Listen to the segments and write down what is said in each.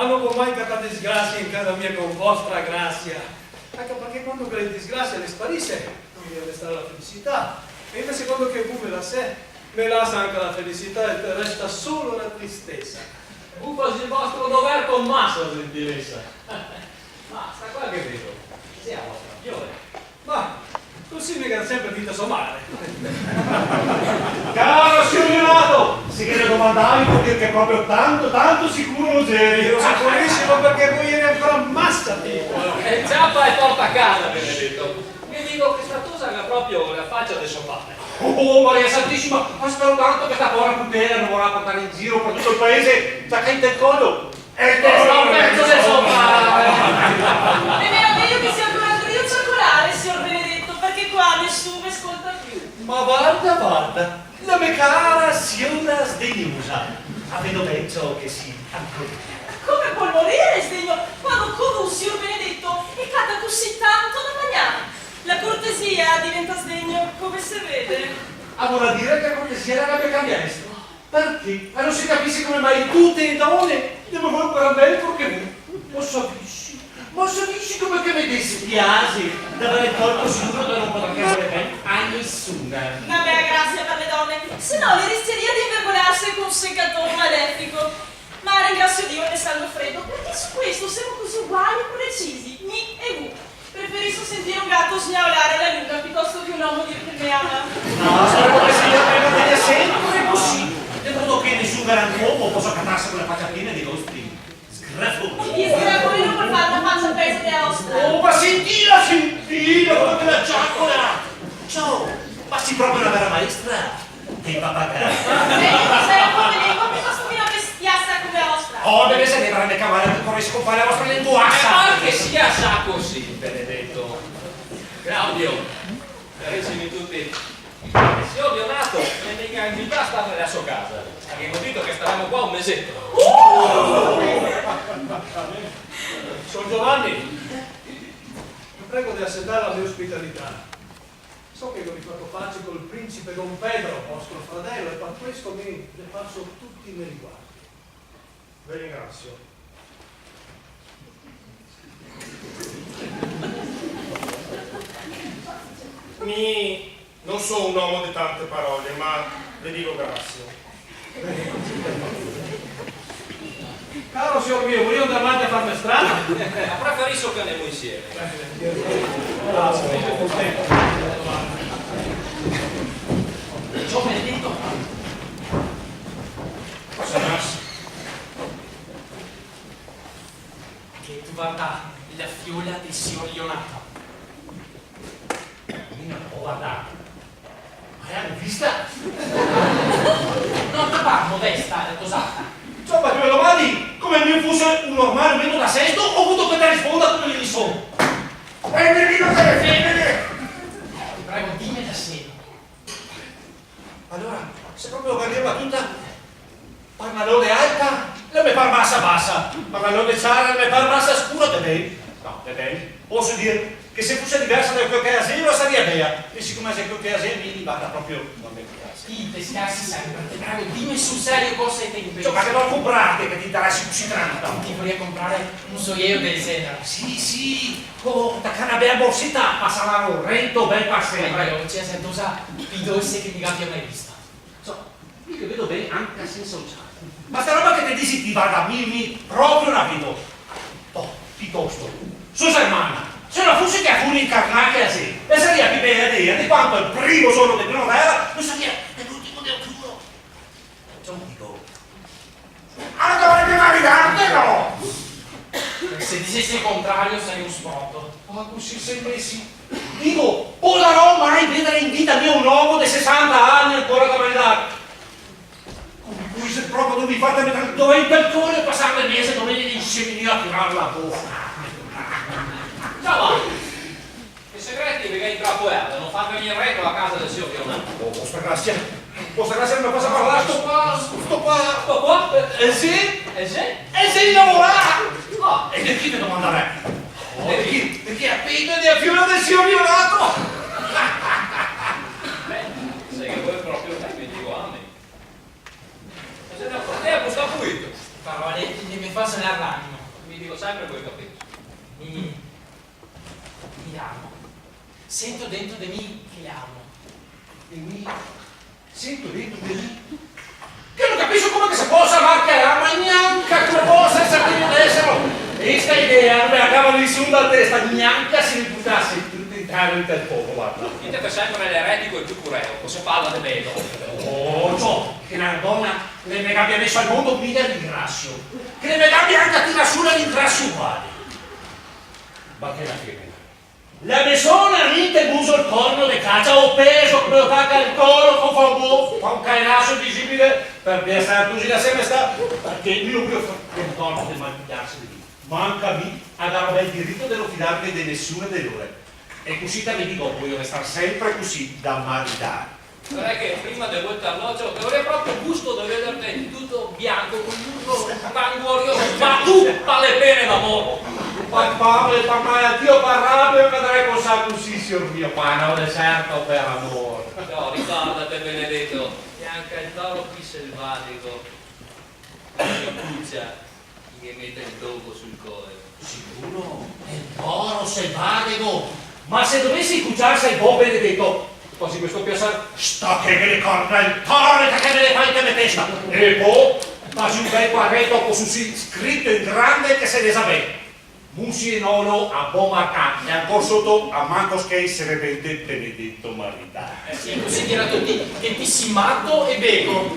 non può mai capire disgrazia in casa mia con vostra grazia. Anche perché quando quella disgrazia le sparisce, non deve restare la felicità. E invece quando che vuole la sé, me lascia anche la felicità e resta solo la tristezza. Quasi il vostro dover con massa gentilezza. Ma sta qua che vedo, sia la vostra fiore. Ma così mica sempre dite somare. Caro signor Leonato, se che le domandavi vuol dire che proprio tanto sicuro non c'eri. Io sicurissimo perché voi eri ancora massa piccolo. E ciappa e porta a casa, Benedetto. Mi dico che sta cosa ha proprio la faccia del soppane. Oh Maria Santissima, ma spero tanto che sta povera putela non vorrà portare in giro per tutto il paese, già che in il collo. E te sto un pezzo del soppane. È meglio che sia ancora io circolare, signor Benedetto, perché qua nessuno mi ascolta più. Ma guarda, la mia cara signora sdegnosa, avendo ben ciò che si ancora. Come può morire, sdegno, quando come un signor Benedetto e cata così tanto da mangiare? La cortesia diventa sdegno, come si vede. A vuol dire che la cortesia era la mia cambianestra. Perché? Ma non si capisce come mai tutte le donne devono ancora bene perché ma sapisci come che mi dispiace d'avere il corpo sicuro da non poter chiamare bene a nessuna. Una bella grazia per le donne, se no le rischieria di invergognarsi con un seccatore malefico. Ma ringrazio Dio ne sanno freddo, perché su questo siamo così uguali e precisi, mi e vu. Preferisco sentire un gatto sgnaolare alla lunga piuttosto che un uomo dire che mi ama. No, sarebbe sia sempre così. De modo che nessun galantuomo possa catarsi con la faccia piena di nostri sgrafoni. Gli sgrafoni non può fare una faccia pesa di ostra. Oh, ma sentila, come te la giaccola! Ciao, ma si proprio una vera maestra dei pappagalli. Sei un po' lingua piuttosto che una bestiassa come ostra. Oh, deve essere grande cavallo che vorrei scompare la vostra Ma linguaccia. che sia sa così, Benedetto. Claudio, carissimi tutti. Il signor Leonato mi mica invita a stare nella sua casa. Abbiamo detto che staremo qua un mesetto. Sono Giovanni, vi prego di accettare la mia ospitalità. So che ho rifatto pace col principe Don Pedro, vostro fratello, e per questo mi passo tutti i miei riguardi. Vi ringrazio. Non sono un uomo di tante parole, ma le dico grazie. Caro signor mio, volevo andare avanti a farmi strada? Ma preferisco che andiamo insieme. Ciao, Benedetto. Cosa nasce? Che tu guarda la fiola del signor Leonato. Io non ho guardato. Ma l'hanno vista? Non papà, modesta, cos'altra? Insomma, che me lo domandi come se fosse un normale venuto da sesto, ho avuto che te risponda come gli sono. Benedetto delle femmine! Ti prego, dimmi da sé. Allora, se proprio cadeva tutta parmalone alta, la me par bassa, parmalone ciara, la me par bassa scura, te vedi? No, te vedi? Posso dire che se fosse diversa da quel che è asilo sarebbe bella, e siccome se quel che è asilo mi vada proprio non mi piace. Ti pescarsi sempre, ti prego, dimmi sul serio cosa hai tempo. Insomma, che non comprate che ti interessi così tanto. Ti vorrei comprare un sogliero del genere. Sì, oh, da una bella borsetta passava un rento bel passeggio. Prego, c'è sentosa più dolce che mi abbia mai vista. Insomma, io che vedo bene anche a senso sociale. Ma sta roba che ti dici ti va da mimi proprio rapido. Oh, piuttosto, Susanna, se non fosse che a fuori incarnate a sé, e sarebbe più bella idea di quanto il primo giorno di primavera non sarebbe l'ultimo di autunno. Insomma, dico, allora dovete maritare, no? Se dicessi il contrario sarei un sprotto. Ma così sei messi. Dico, potrò mai vedere in vita mia un uomo di 60 anni ancora da maritare? Come voi se proprio non vi fate mettere dovente il cuore e passare le mese dove gli insegnino a tirare la bocca. Ciao, che segreti mi vieni trappoiato, non far venire in retro a casa del signor Leonato. Oh, vostra grazia non posso parlare, sto qua. Sì? E se? E se lavorare? Oh, e di chi ti domandare? Oh, di chi ha finto di affiuare del signor Leonato? Beh, sai che voi proprio hai 20 anni. E se ne portiamo sta pulito. Parole mi fa sanar l'animo. Mi dico sempre quel che penso. Mi amo. Sento dentro di me che amo. E mi sento dentro di me che non capisco come che si possa marcare, ma neanche come possa essere di esserlo. E questa idea non mi acaba di su dalla testa, neanche se mi buttasse tutto intero in quel poco, guarda. Dite che sempre l'eretico e il più cureo, cosa parla di bello? Oh, ciò che una donna ne mi abbia messo al mondo mille ringrazio, che ne mi abbia anche a tirare su le ringrazio uguali. Ma che la femmina? La persona rite buso il corno di caccia, ho peso, come lo tacca il collo, fa un cainasso visibile per essere così da sempre sta, perché io non voglio fare un corno del mangiarsi di lì. Manca lì a dare il diritto di non fidarmi di nessuna di loro. E così te mi dico, voglio restare sempre così da maritare. Non è che prima del volta all'occhio avrei proprio il gusto di vederti tutto bianco, con uno ranguorioso, ma tu alle pene d'amore. Papà, Dio parrato e vedrai cosa così, signor mio, ma non è certo per amore. No, ricordate Benedetto, che anche il toro qui selvatico, la cuccia che mette il dogo sul collo. Sicuro? È il toro selvatico? Ma se dovessi cucciarsi il buon Benedetto, quasi questo piacere, sta che me le corna il toro che me le fai te le testa. E poi, faccio un bel quadretto così scritto in grande che se ne sapete. Musi e nono a buon marcante, e ancora sotto a manco che sarebbe Benedetto maritare. Sì, così dirà tutti che ti si matto e beco.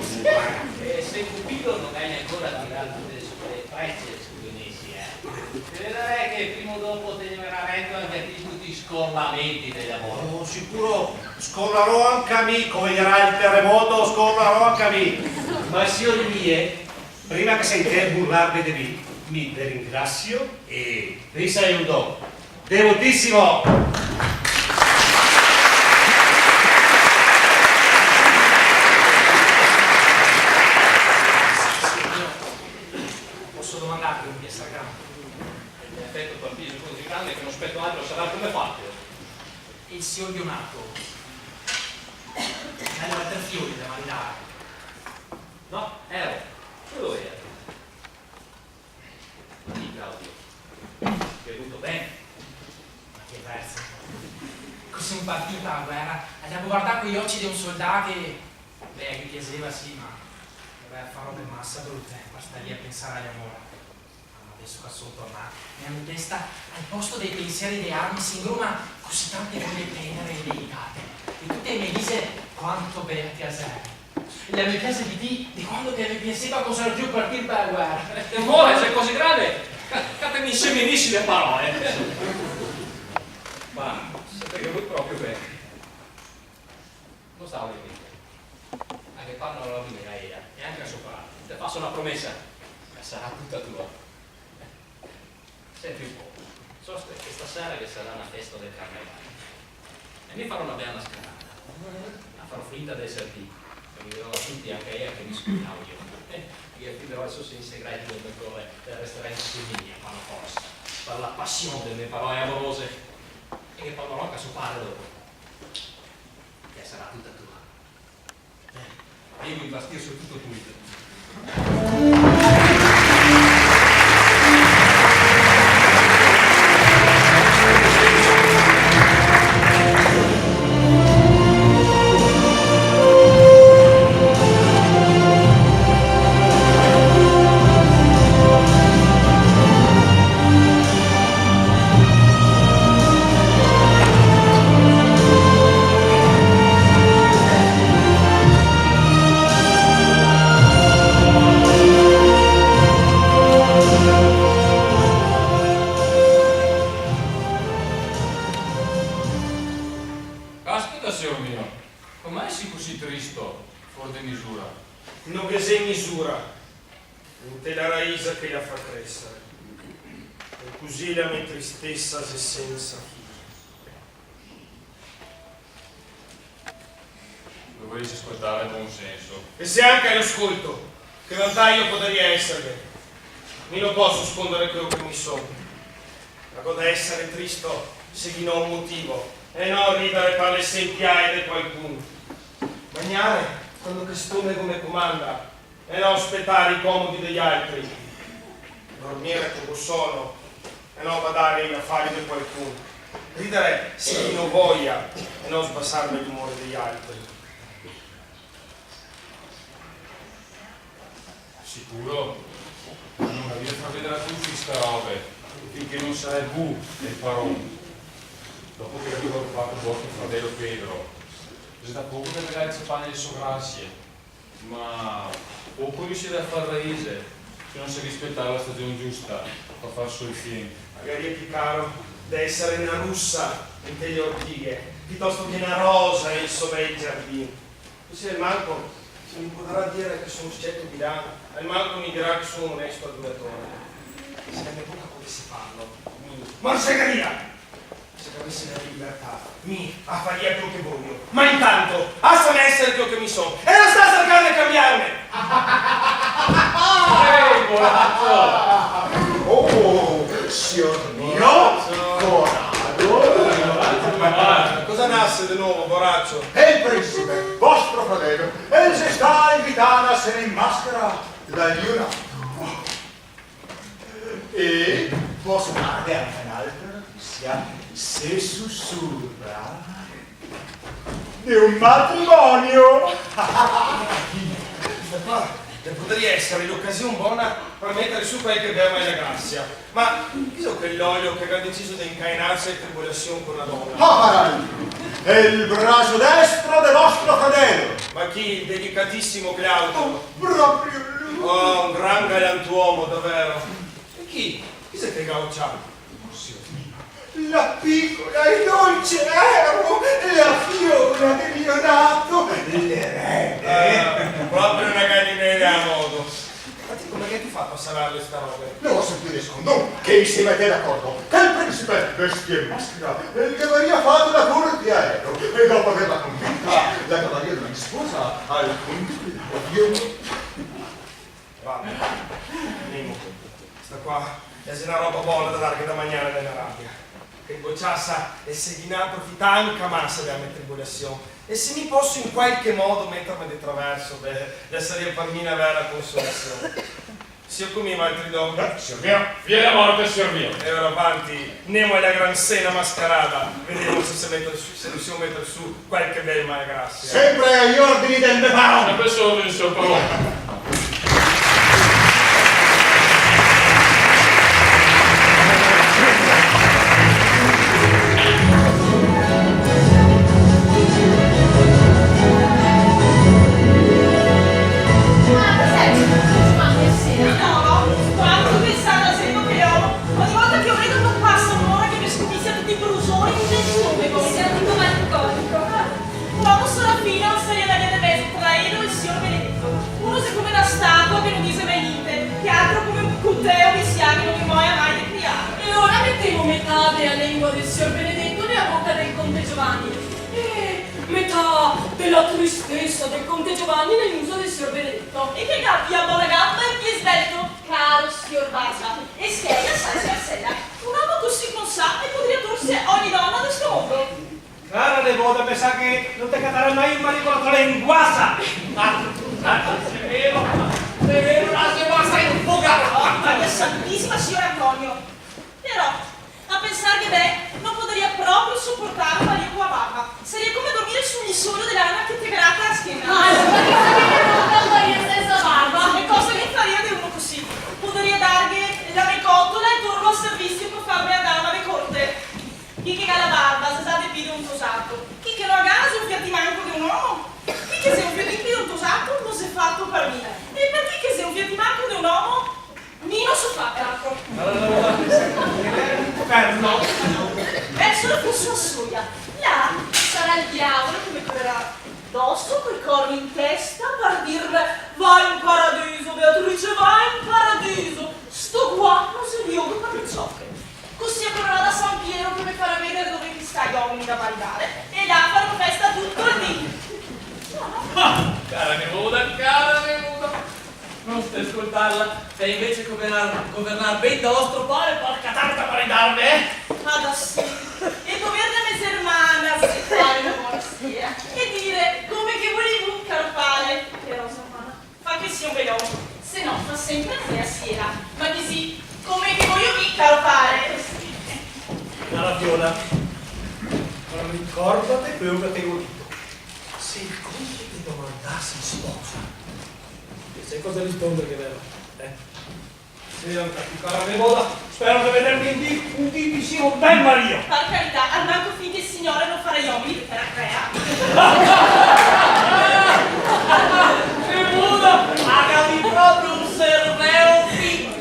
E se Cupido non hai ancora tirato le sue frecce su Dionisi, vedrai che prima o dopo te ne verrà retto anche tutti i scorlamenti dell'amore. Oh, sicuro scorrerò anche a me, come dirà il terremoto, scorrerò anche a me. Ma signori mie, prima che sei te burlarvi di me, mi ringrazio e vi saluto. Devotissimo! Posso domandarti un piacere grande? In effetti per fisico così grande che non aspetto altro sarà come fatto. Il signor Dionato nella fiori da marinare. No, ero. Quello era. Sì, Claudio. Ti è venuto bene. Ma che verso? Così in partita a guerra, abbiamo guardato con gli occhi di un soldato che, beh, mi piaceva sì, ma farò del massa tutto il tempo, sta lì a pensare all'amore. Ma adesso che sono tornato, nella mia testa, al posto dei pensieri delle armi, si ingruma così tante voglie tenere e delicate. E tutte mi dice quanto bella ti sei. La mia casa di quando che mi piaceva cosa era più partire per la guerra. Amore, sei così grande, catemi inseminissimi le parole. Ma sapete voi proprio bene. Non stavo lì. A che parlano la mia era, e anche a sopra. Ti faccio una promessa, che sarà tutta tua. Senti un po', so che stasera che sarà una festa del carnevale. E mi farò una bella scalata. A far finta di essere qui. Mi dirò a tutti, anche io, che mi scusiamo io. Io affiderò il suo segreto del dottore del ristorante femminile, fanno forza, per la passione delle parole amorose e che parlerò anche a suo padre dopo. Che sarà tutta tua. Io mi bastir su tutto Twitter. Aspetta, signor mio, com'è si così tristo, fuori di misura? Non che sei misura, non te la raisa che la fa crescere. E così la mia tristezza se senza fine. Dovresti ascoltare buon senso. E se anche lo ascolto, che in realtà io potrei essere, mi non posso nascondere quello che mi sono. Ma cosa essere tristo se di non motivo, e non ridere per le sempiaie di qualcuno. Bagnare quando che stomaco come comanda, e non aspettare i comodi degli altri. dormire come sono e non badare in affari di qualcuno. Ridere se chi non voglia e non sbassarmi l'umore degli altri. Sicuro? Non devi far vedere a tutti sta robe, finché non sarai bu del parone. Dopo che avevo fatto vostro fratello Pedro, c'è da poco che magari ci fanno le sue grazie, ma poco riuscire a far raise se non si rispettava la stagione giusta per far sul film. Magari è più caro da essere una russa in delle ortighe, piuttosto che una rosa in sopra il giardino. Così il Marco mi potrà dire che sono scelto di lana, il Marco mi dirà che sono un onesto adulatore. Se la mia bocca potesse farlo, Marsegaria! Se avessi la libertà, mi faria quello che voglio. Ma intanto, basta essere quello che mi sono e non sta cercando di cambiarmi! Ehi, buonazzo! Oh, signor mio, Corrado. Cosa nasce di nuovo, borraccio? E il principe, vostro fratello, e si sta invitando a essere in maschera da Leonardo. E posso dare anche un'altra notizia se sussurra di un matrimonio. Potrebbe essere l'occasione buona per mettere su qualche berma in grazia. Ma visto quell'olio che aveva deciso di incainarsi in tribolazione con la donna? Amaranti, è il braccio destro del vostro fratello. Ma chi? Il delicatissimo Claudio? Proprio lui. Oh, un gran galantuomo, davvero. E chi? Chi si è gaucciato? La piccola e dolce Ero, la figlia di Leonardo, l'erede. Proprio una gallinella a modo. Ma ti come che ti fa passare sta roba? Non sentire secondo che insieme a te d'accordo che il principe vestì in maschera e che aveva fatto la corte di Aero e dopo averla convinta la cavaliera di sposa al principe di Va, Nimo, sta qua è una roba buona da dare da mangiare nella rabbia. Che il bocciassa è segnato di tanta massa della mia tribolazione. E se mi posso in qualche modo mettermi di traverso, beh, sarebbe per me una vera consolazione. Sia come i altri donne. Signor mio, vieni a morte, signor mio. E ora avanti, andiamo alla gran sena mascherata, vediamo se riusciamo a mettere su qualche bel malgrazia. sempre agli ordini del Befano. Sempre solo in suo parole. Della lingua del signor Benedetto nella bocca del conte Giovanni e metà della tristezza del conte Giovanni nell'uso del signor Benedetto. E che gabbia, buona gamba e piede svelto, caro signor Basa, e scheia sai Marcella. Un uomo così con sa e potrebbe torse ogni donna del suo mondo. Cara de boda, mi sa che non te catarà mai il marito con la linguasa. È vero, la se basta in fuga. Oh, Maria Santissima, signor Antonio. Però, a pensare che non potrebbe proprio sopportare Maria con la barba. Sarebbe come dormire sull'isolo dell'anima che ti grata la schiena. Maria senza barba. E cosa che faria di uno così? Potrebbe dargli la mecottola e torno al servizio per farmi a dama di corte. Chi che ha la barba, se sa di più un tosato. Chi che non ha ganas un piattimanco di un uomo. Chi che se un piattimanco un tosato non si è fatto per me. E per chi che se un piattimanco di un uomo, mi non so fatto. Fermo. Verso la sua soia. Là sarà il diavolo che mi troverà addosso col corno in testa per dirmi vai in paradiso, Beatrice, vai in paradiso. Sto qua non si riogo per le zocche. Così aprirà da San Piero che mi farà vedere dove ti stai uomini da marinare e là farò festa tutto il dì. Cara Nevuda, cara Nevuda. Non stai ascoltarla, sei invece governare ben da vostro padre, porca tanta marinarne, Ad sì. E governare sermana se fare la buonasera. E dire come che volevi un carpale. Che rosa umana. Fa che sia un bell'uomo. Se no fa sempre a sera. Ma di sì, Fiona. Ma ricordate quello che ti ho detto. Se il conte ti domandasse sposa, sai cosa rispondere, che è vero? Sì, anche più cara bevola. Spero di vedermi un tipicissimo ben marito. Per carità, al manco finché il signore non farà gli uomini per la crea. Che buona! Pagami proprio un serveo figo.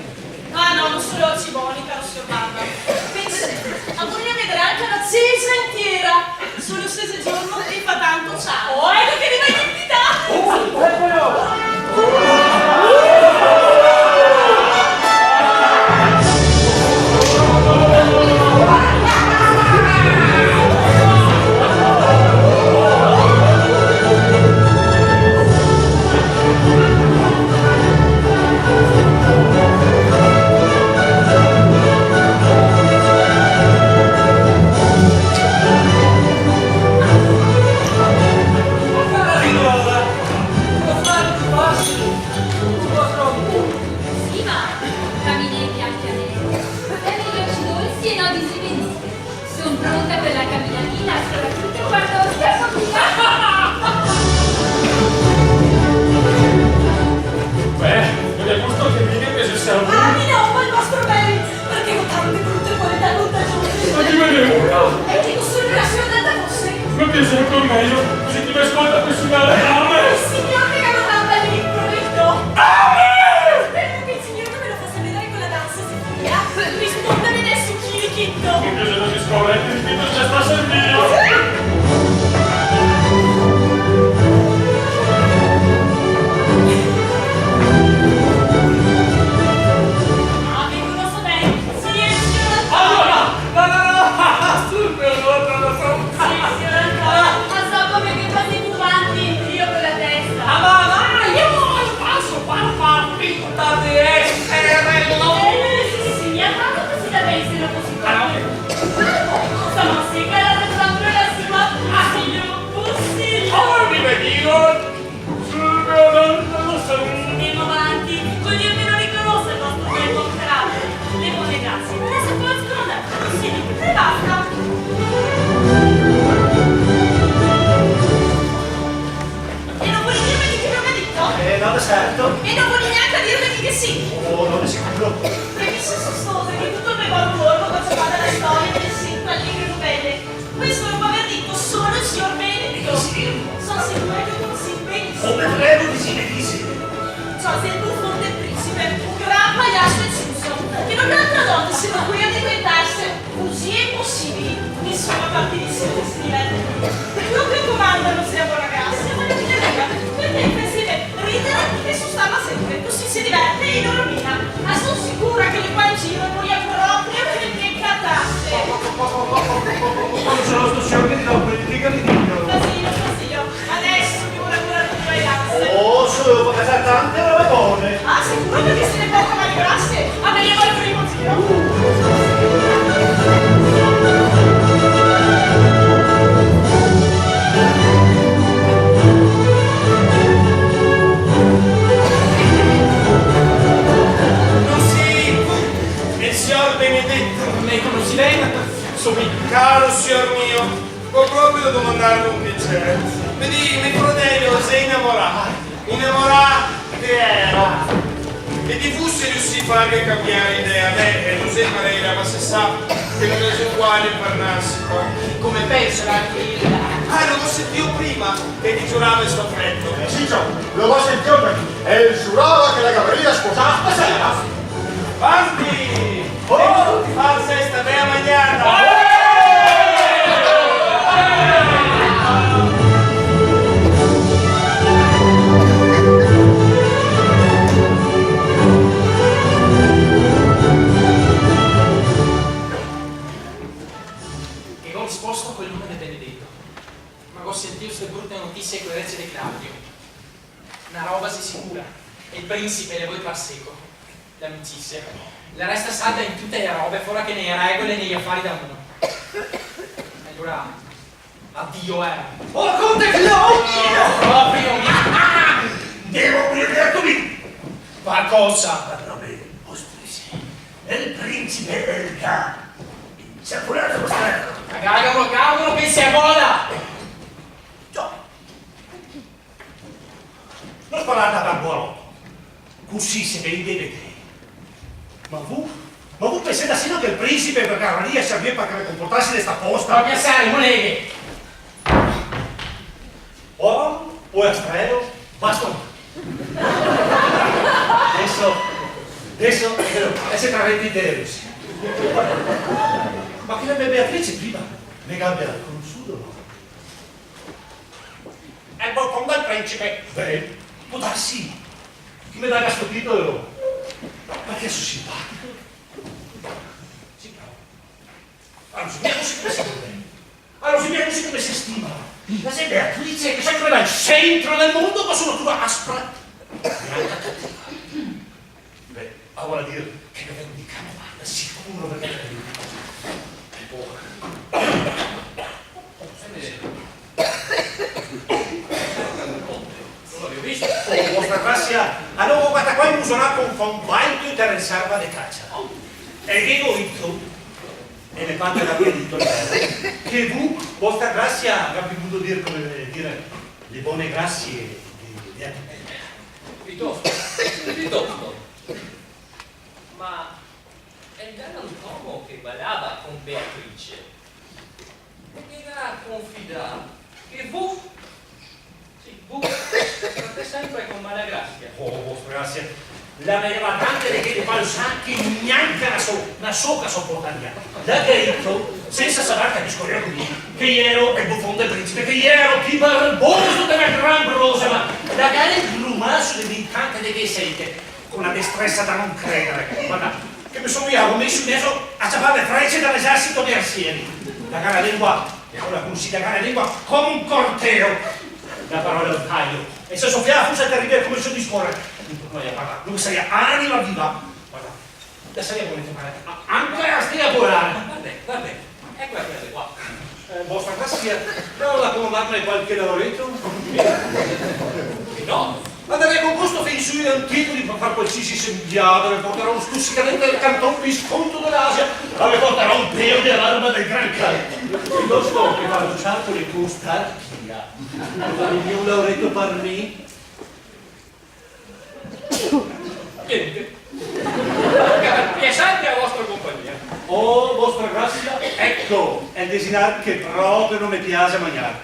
Ah no, non solo oggi buoni, caro signor Barba. Ma vorrei vedere anche la Cesa intera. Solo lo stesso giorno e fa tanto ciao. Oh, ecco che mi vai invitato! Sì, ma caminetti anche a me. E gli occhi dolci e nodi sveniste. Sono pronta per la camminatina, soprattutto quando stiamo Beh, non è giusto che mi dica se siamo Ah, mi no, il vostro bene, perché ho tante brutte qualità contagiose. Ma chi me ne una? E ti costruire la città fosse? Non ti sento meglio, così ti mi ascolta per suonare a me. Il signor che mi manda lì, prometto. Spero che il signor che me lo faccia vedere con la danza sinfonia. Rispondere adesso, chirichetto. Non ti sento di scorrere, il titolo già sta servindo. Ah, mi conosco bene. Sì, signor Allora, no, sul mio nome lo so. Sì, signor ma so come che fate più avanti io con la testa. Ma io passo papà fitta di essere Sì, mi ha fatto così da essere così Sono sicura che sempre la sua figlio possibile. Oh, mi vedivo sul mio nome lo so. Andiamo avanti, voglio almeno riconoscere il vostro tempo carattere. Le buone grazie. Adesso possono andare. Sì, e basta. E non vuoi dirmi di che non mi ha detto? No, certo. E non vuoi neanche dirmi che sì. Oh, non è sicuro. Premesse sostose che tutto il regola corpo quando fa della storia delle sempre allegre novelle. Questo non può aver detto solo il signor Benedetto. Sono sicura che non si benissimo. prego di sì benissimo. Ciò sia il buffon del principe, un gran pagliaccio eccesso, che non altra donna siano qui a diventasse così impossibili. Insomma, partitissimo che si diverte. Non più comandano sia buona grazia, ma la fineria, perché è pensile ridere e sustarla sempre, così si diverte e non rovina. Ma sono sicura che le qua in giro voglio proprio che mi incantasse. Non sono sto signor che ti do quel dica di Dio. Casino, adesso mi vuole curare di vacanze. Oh, solo perché sa tante robe buone. Ah, sicuro perché se ne porta mani grasse? Ah, veniamo al primo giro. Non si... il signor Benedetto. Me conosci bene? Caro signor mio, ho proprio da domandarle un piacere. Vedi, mio fratello si è innamorato di era. E di fu se riuscì a farle cambiare idea. Beh, non sei parere, ma se sa che non è uguale per Nassico. Come penso anche io? Ah, non lo sentivo prima che ti giurava il suo affetto. Sì, ciao, lo va sentito per e giurava che la cavalleria sposata stasera. Avanti! Oh, fa sesta bella mañana! Che ho risposto a quel nome del Benedetto. Ma ho sentito queste brutte notizie con le rece di Claudio. Una roba si sicura. E il principe le vuoi far seco. L'amicizia. La resta salda in tutte le robe, fuori che nei regole e negli affari da uno. Allora, addio, Oh, conte Claudio! Proprio mi... Devo pregarmi Qualcosa. a nome vostro, il principe Elga. Si è appurato vostra. Cavolo che si vola! Già. Non sparate a Barbuolo. Così si vede vedete. Ma voi pensate sino che il principe per Carraria serviva per comportarsi di sta posta? Ma piazzare, moleghe! O Astreo, basta. Adesso tra 20 deus. Ma che la mia Beatrice prima mi abbia conosciuto, no? E poi quando il principe? Beh, può darsi. Chi mi dà questo titolo? Perché sono simpatico. Sì, bravo. Allora, si vede così come si vuole. Allora, si vede così come si stima. La sei Beatrice che sempre va al centro del mondo, ma sono tua aspra. Beh, vuol dire che mi vengo di Canovana, sicuro perché è Non l'avevo visto. vostra grazia, allora guarda qua mi userà con convaito interessarva di caccia. E dico io, e le parte da quel dito che voi, vostra grazia, avrà potuto dire come dire le buone grazie di Piuttosto. Ma è il galantuomo che ballava con Beatrice. Mi ha confidato che voi state sempre con Malagrazia. Oh, vostra grazia, la vedeva tante le chiede che neanche una soca sopportaria. Da diritto, senza sapere che discorreva con me, che io ero il buffon del principe, che io ero più barboso della gran brosa, ma da gare il grumasso di tante le che sente, con una destrezza da non credere. Guarda, che mi sono io messo in mezzo a ciappare le frecce dall'esercito di arsieri. La gara lingua, e ora consiglia la gara lingua come un corteo. La parola del taglio. E se soffiava fosse terribile come il suo discorre. Lui sarebbe anima viva. Guarda, la sarebbe volete fare anche a stia volare. Vabbè, ecco la frase qua. Vostra grazia, non la comandarmi qualche lavoretto? No, Andrei con questo penso io antico di far qualsiasi sembiato, le porterò un stuzzicadente del canton visconto dell'Asia, le porterò un peo di arma del Gran Cane. Piuttosto che fa un ciarco di costarchia. Il mio lavoretto per me. piacente a vostra compagnia. Oh, vostra grazia, ecco, è il desiderio che proprio non mi piace mangiare.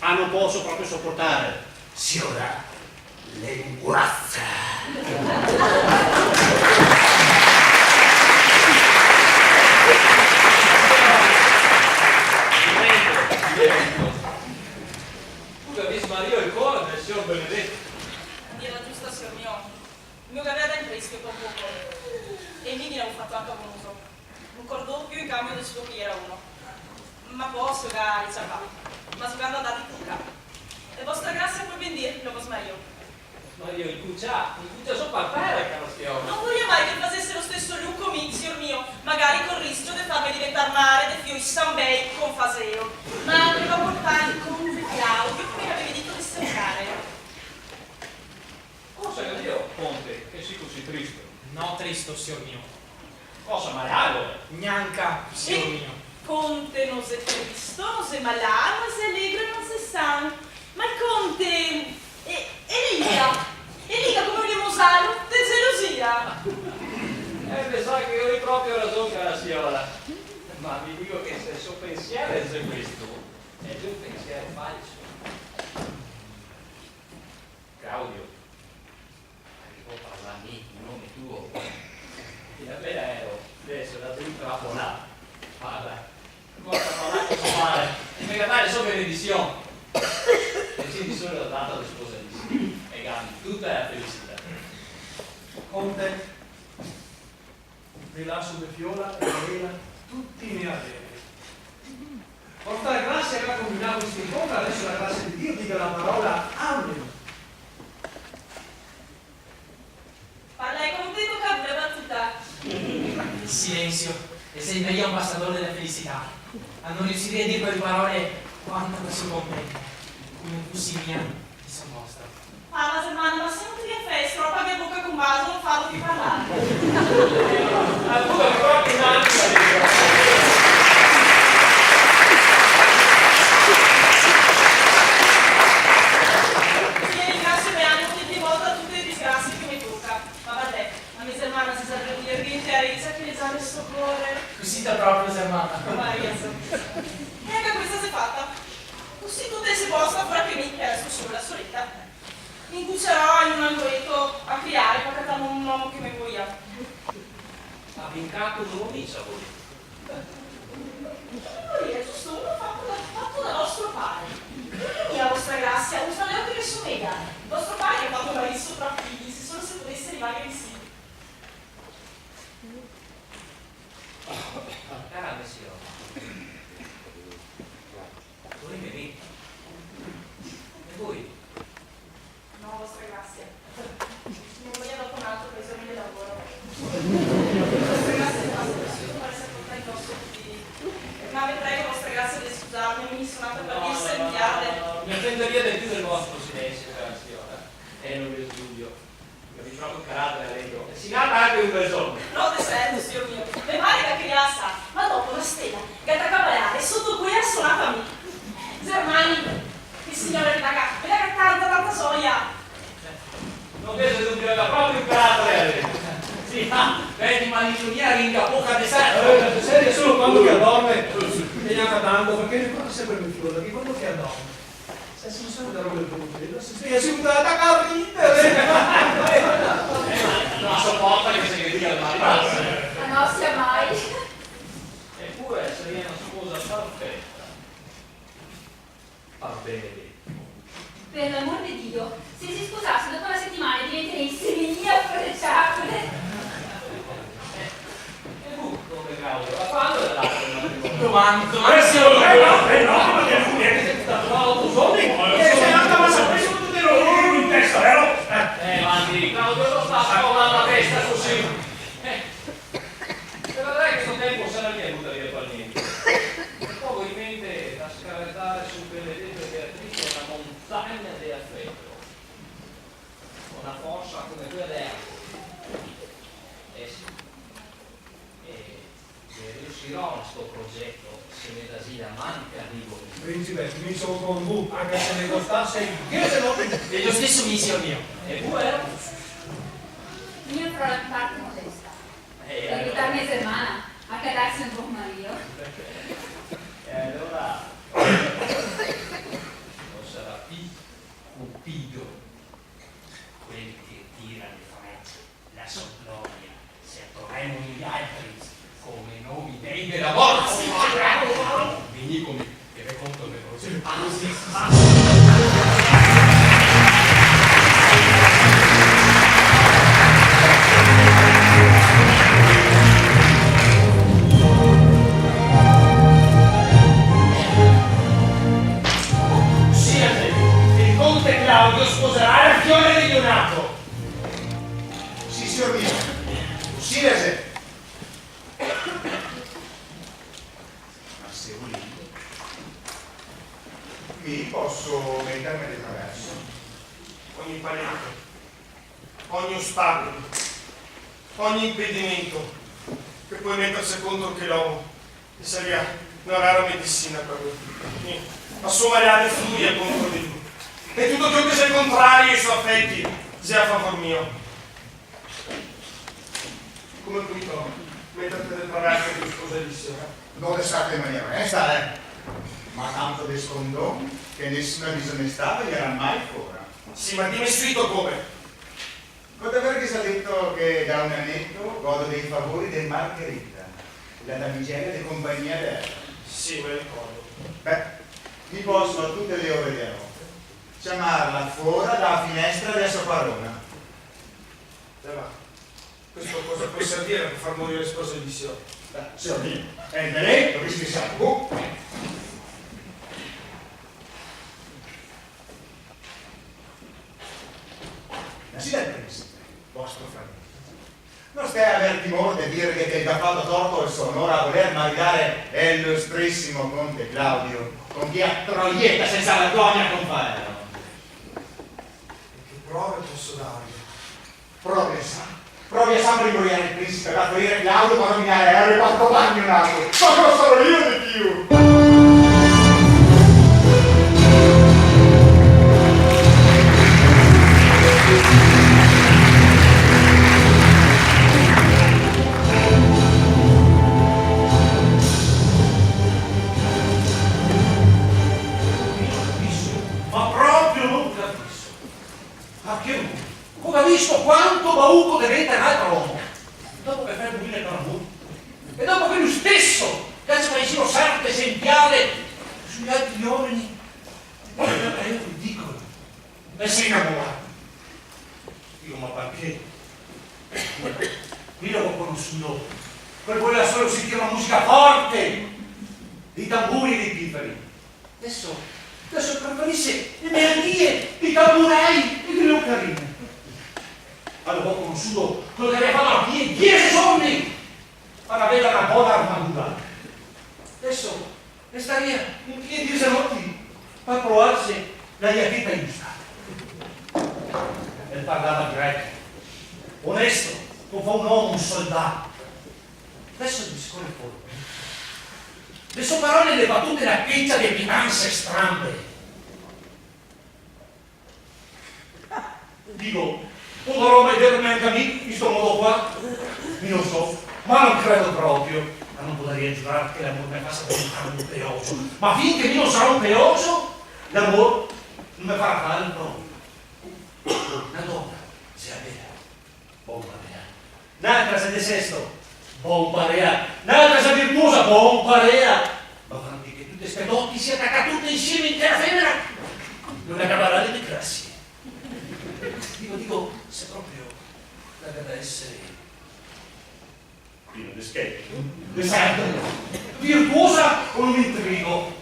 Non posso proprio sopportare. Si ora, linguazza. Scusa, Miss Maria, il cuore del signor Benedetto. Dire la giusta, signor mio. Il mio gavetta è in rischio con poco. E mi viene un fatto anche amoroso. Un cordoppio in cambio del suo che era uno. Ma posso ga ricciarva. Ma giocando a dati tuca. E vostra grazia può ben dire, lo Mario. Maria, il cuccia so partire, caro signor. Non vorrei mai che facesse lo stesso lui con me, signor mio, magari con il rischio di farmi diventare mare de fioi sambei con faseo. Ma aveva portare il conte Claudio come avevi detto di cercare. Cosa che io, Conte, che sei così triste? No, tristo, signor mio. Cosa malago? Neanca, signor mio. Conte non si è tristo, non si è malato, non si è allegro, non si è sano. Ma il conte è liga come vogliamo usarlo, di gelosia. Mi sa che io ho proprio ragione, cara signora. Ma vi dico che se il suo pensiero è questo, è un pensiero falso. Claudio, arrivo a parlarmi in nome tuo. È vero, adesso da dentro a volare. Guarda, cosa parlare, cosa fare? Mi dare solo benedizione. E quindi solo la data di sposalizio. E gambi, tutta la felicità. Conte, rilascio di Fiola e Marina, tutti i miei averi. Portare grazia aveva combinato questi incontri, adesso la grazia di Dio dica la parola amen. Parlai con un primo capo di battuta. Silenzio, e sei io ambasciatore della felicità. A non riuscire a dire quelle parole quanto non si comprende. Come un fussi mia, che sono vostra. Ma Germano, ma se non ti rieffesso, troppo che bocca con vaso, non farlo più parlare. Allora, proprio un attimo. soccorre. Cosita proprio, Sermana. Maria, e anche questa si è fatta. Così tutte si posta fra che mi resto solo la soletta. Mi cucerò in un angoletto a criare, pacatando un uomo che mi voia. Ha vincato un'unica voi. È giusto uno fatto da vostro padre. Mia vostra grazia, un fratello che somiglia. Il vostro padre ha fatto marito sopra figli, se solo si potesse rimanere sì. Grande signora. Voi mi venite. E voi? No, vostra grazia. Non voglio dopo un altro preso di lavoro. Vostra grazia, pare sia portata in posto tutti. Ma vi prego, vostra grazia, di scusarmi, mi sono andata per dirsi il chiave. Mi attenderia del più del vostro silenzio, cara signora. Non vi studio. Vi trovo carattere allegro. Si nata anche un bel giorno. No, deserto, signor mio. Le pare che criassa, ma dopo la stella, gatta cavalare, sotto cui ha suonato a me. Zermani, il signore della gatta, e la tanta soia. Non vedo che aveva proprio un carattere allegro. Sì, vedi malinconia ringa poca deserto. Serio, solo quando che addorme e gli ha tanto, perché mi ricorda sempre il mio figlio, che quando che addorme. Se sono sempre da roba del punto, si stia asciugata a ridere. Non sopporta che si vedi al mare. Ma no, sia mai. Eppure seria una sposa perfetta. Va bene. Per l'amor di Dio, se si sposasse dopo una settimana diventerei mia apprezzabile. E tu, come Claudio, ma quando è l'altro il matrimonio? Domani. No, perché non è che stato da 8 giorni e sei andata a sapere su tutti i loro in testa, vero? Mandi, Claudio non sta con la testa così. E vedrai che questo tempo sarà mia butta via per niente. Trovo in mente da scarettare su Benedetto e Beatrice una montagna di affetto. Una forza come quella d'Ercole. Sì. E riuscirò a sto progetto se mi dasì la manca di voi. Principe, mi sono con tu, anche se ne costasse il chiese non mi... E lo stesso mi, signor mio. E vero? Io farò la parte modesta. Per allora. aiutarmi a Sermana a cadarsi un po' Mario. E allora non sarà più Cupido quelli che tirano le frecce, la sua gloria, se troveremo gli altri come nomi dei della borsa. Vieni con me, che ve conto le cose. Il conte Claudio sposerà la fiore di neonato. Sì, signor mio. Siese. Ma se volete, mi posso mettermi di traverso. Ogni parete, ogni ostacolo, ogni impedimento che puoi mettersi contro che l'uomo che sarebbe una rara medicina per lui. Assumere furia contro di lui. E tutto ciò che sia contrario ai suoi affetti sia a favor mio. Come punto metterti del traverso di sposerissima. Non state in maniera onesta, ma tanto di scondò che nessuna disonestà gli era mai fuori. Sì, ma dimmi subito come. Potete aver che si è detto che da un annetto godo dei favori del Margherita, la damigella di compagnia della. Sì, me lo ricordo. Beh, mi posso a tutte le ore della notte chiamarla fuori dalla finestra della sua parona. Va. Questo cosa può servire per far morire sposellissimo? Beh, signor mio, entrerei, visto che siamo qui. Nasci del principe, vostro fratello. Non stai a aver timore di dire che ti hai già fatto torto il suo onore a voler maritare l'illustrissimo conte Claudio con chi a Troietta senza vergogna confare. Che prove posso dargli? Provi a sempre ingoiare il principe per togliere Claudio per nominare Harry quattro bagno nato. Ma cosa sono io di più? gli altri uomini io dicono e si innamora. Io ma perché? Io l'ho conosciuto per voler solo sentire una musica forte, i tamburi e i pifferi. Adesso preferisce le melodie, i tamburei e le ocarine. Allora ho conosciuto quello che aveva fatto a 10 giorni per avere una buona armatura. Adesso restaria in piedi esarotti per provarsi la diachita giusta. E parlava greco, onesto, come un uomo, un soldato. Adesso mi scorre fuori. Le sue parole le battute da pizza di pietanze strambe. Dico, potrò vedermi anche a me in questo modo qua? Io non so, ma non credo proprio. Ma non potrei giurare che l'amore mi faccia diventare un peoso. Ma finché io non sarò un peoso, l'amore non mi farà fare il proprio. Una donna, sia vera, buon parea. Un'altra se de sesto, buon parea. Un'altra se virtuosa, buon parea. Ma quando che tutte queste dotti si attaccano tutte insieme in terra femmina, non acabarà le grazie. Dico, se proprio la deve essere pieno di scherzi, virtuosa o un intrigo,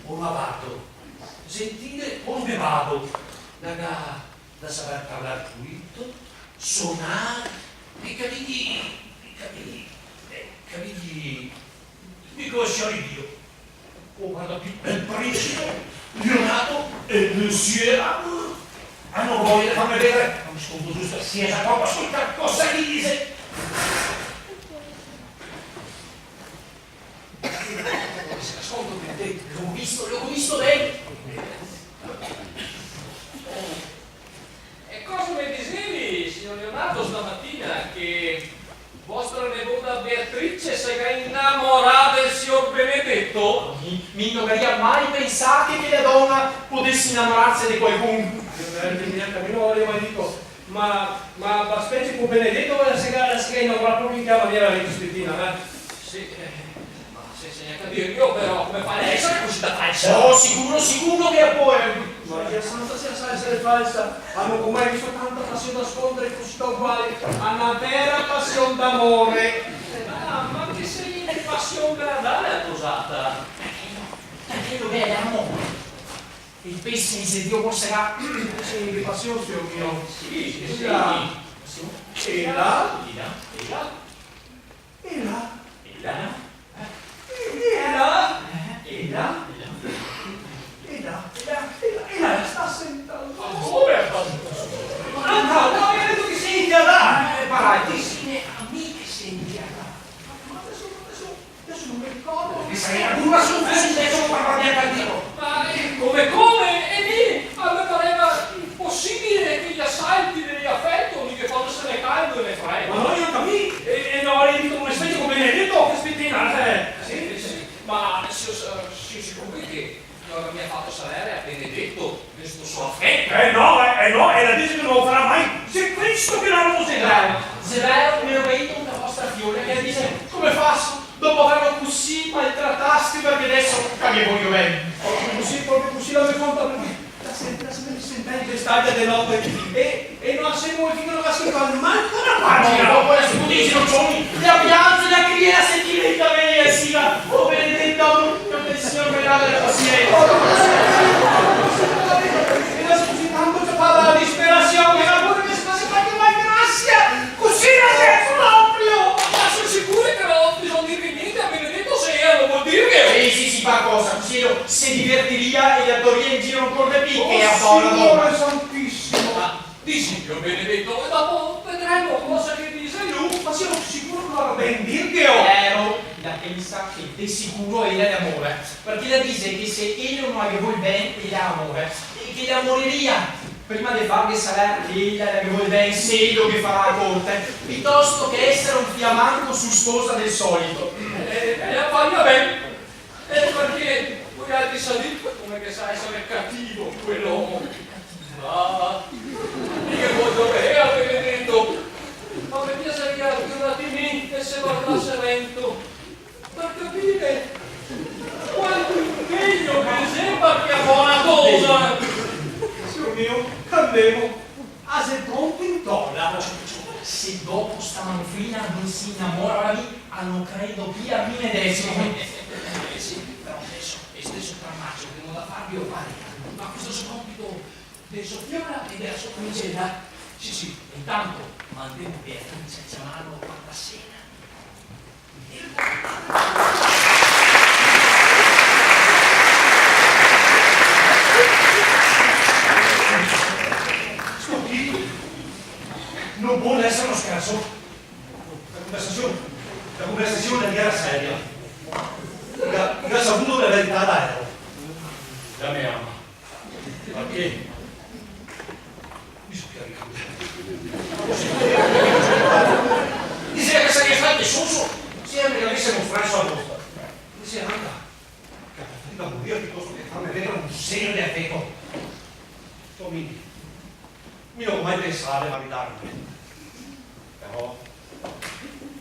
o un avato, gentile o un bevato, da saper parlare pulito, suonare, i capigli di conoscere Dio. O guarda più il principe, Leonardo e Monsieur hanno voglia di farmi vedere, non mi sconto giusto, sia già troppo ascoltare cosa gli dice. Si ascolta bene, l'ho visto bene. E cosa mi dicevi, signor Leonardo, stamattina, che vostra nipota Beatrice si era innamorata del signor Benedetto? Mi non avrei mai pensato che la donna potesse innamorarsi di qualcuno. Ma dico, ma specie con Benedetto la si è innamorata proprio in chiave maniera rispettina, Sì, ma se segna capire io però come fa lei essere così da falsa? Oh, sicuro che è poi. Ma Dio Santa sia sa essere falsa, hanno mai visto tanta passione da scontri così da uguali, hanno una vera passione d'amore. Ma che sei di passione gradale a tosata? Perché lo vede amore. Il pessimo se Dio porserà. Sì, di passione, figlio mio. Sì. E là? E là? Sta sentendo. Come? No, io vedo che sei indianato. Parai, sì, a me che sei indianato. Ma adesso non mi ricordo. Che sei una su adesso parla di accadimo. Ma come? E lì a me pareva impossibile che gli assalti degli affettoni che quando se ne caldo e ne freddo. Ma noi non capì, e no, hai detto come specie come Benedetto, che spettina, Sì, ma si sicuro che non mi ha fatto salire a Benedetto questo suo affetto. No, e la dice che non lo farà mai. Se Cristo che l'ha usato. Severo mi vedo una vostra fiore che dice come faccio dopo averlo così maltrattasti perché adesso che voglio bene. Proprio così la mia conta perché la sentente staglia di notte e non siamo finito non la ascoltare manco una pagina. Dopo le scudici non sono la pianza la che viene a sentire il cabello e siga o benedetto che il Signore me la della pazienza. E la scusi tanto che fa la disperazione, la pure mi sta sempre mai grazia, così la sei proprio. Ma sono sicuro che non ho bisogno di dire niente a Benedetto se io non vuol dire che... Sì, fa cosa, così si divertiria e la toria in giro con le picche a Signore Paolo. Santissimo. Ma dici che Benedetto e dopo vedremo cosa che dice lui. Ma siamo sicuri che lo ben dir che ho. Vero, la pensa che di sicuro è l'amore, perché la dice che se egli non ha vuol bene è l'amore, e che la moriria prima di fargli salire ella che vuol bene sedo che farà la corte, piuttosto che essere un fiammanco sustosa del solito. Faglia bene. Perché voi altri saliti come che sa essere cattivo quell'uomo. Ah, che voglio bene a Benedetto. Ma mi piacerebbe un attimino se guardasse vento per capire quanto impegno sapevo. Ah, sei pronto in tolla. Se dopo sta manfrina non si innamora di me, non credo più a me medesimo. Sì, però adesso è stesso tramaggio che non da farvi o fare. Ma questo suo compito verso Fiora e verso Conceda. Sì, intanto mantengo Beatrice senza mano quanta sera. Non può essere uno scherzo. La conversazione era seria. Ha saputo la verità da Ero. La mia ama. Perché? Mi spieghi. Diceva che sarebbe stato suso se mi avessero fresso a vostra. Diceva anche che preferiva morire piuttosto che farmi vedere un segno di affetto. Tomini, mi non ho mai pensato a maritarmi. Però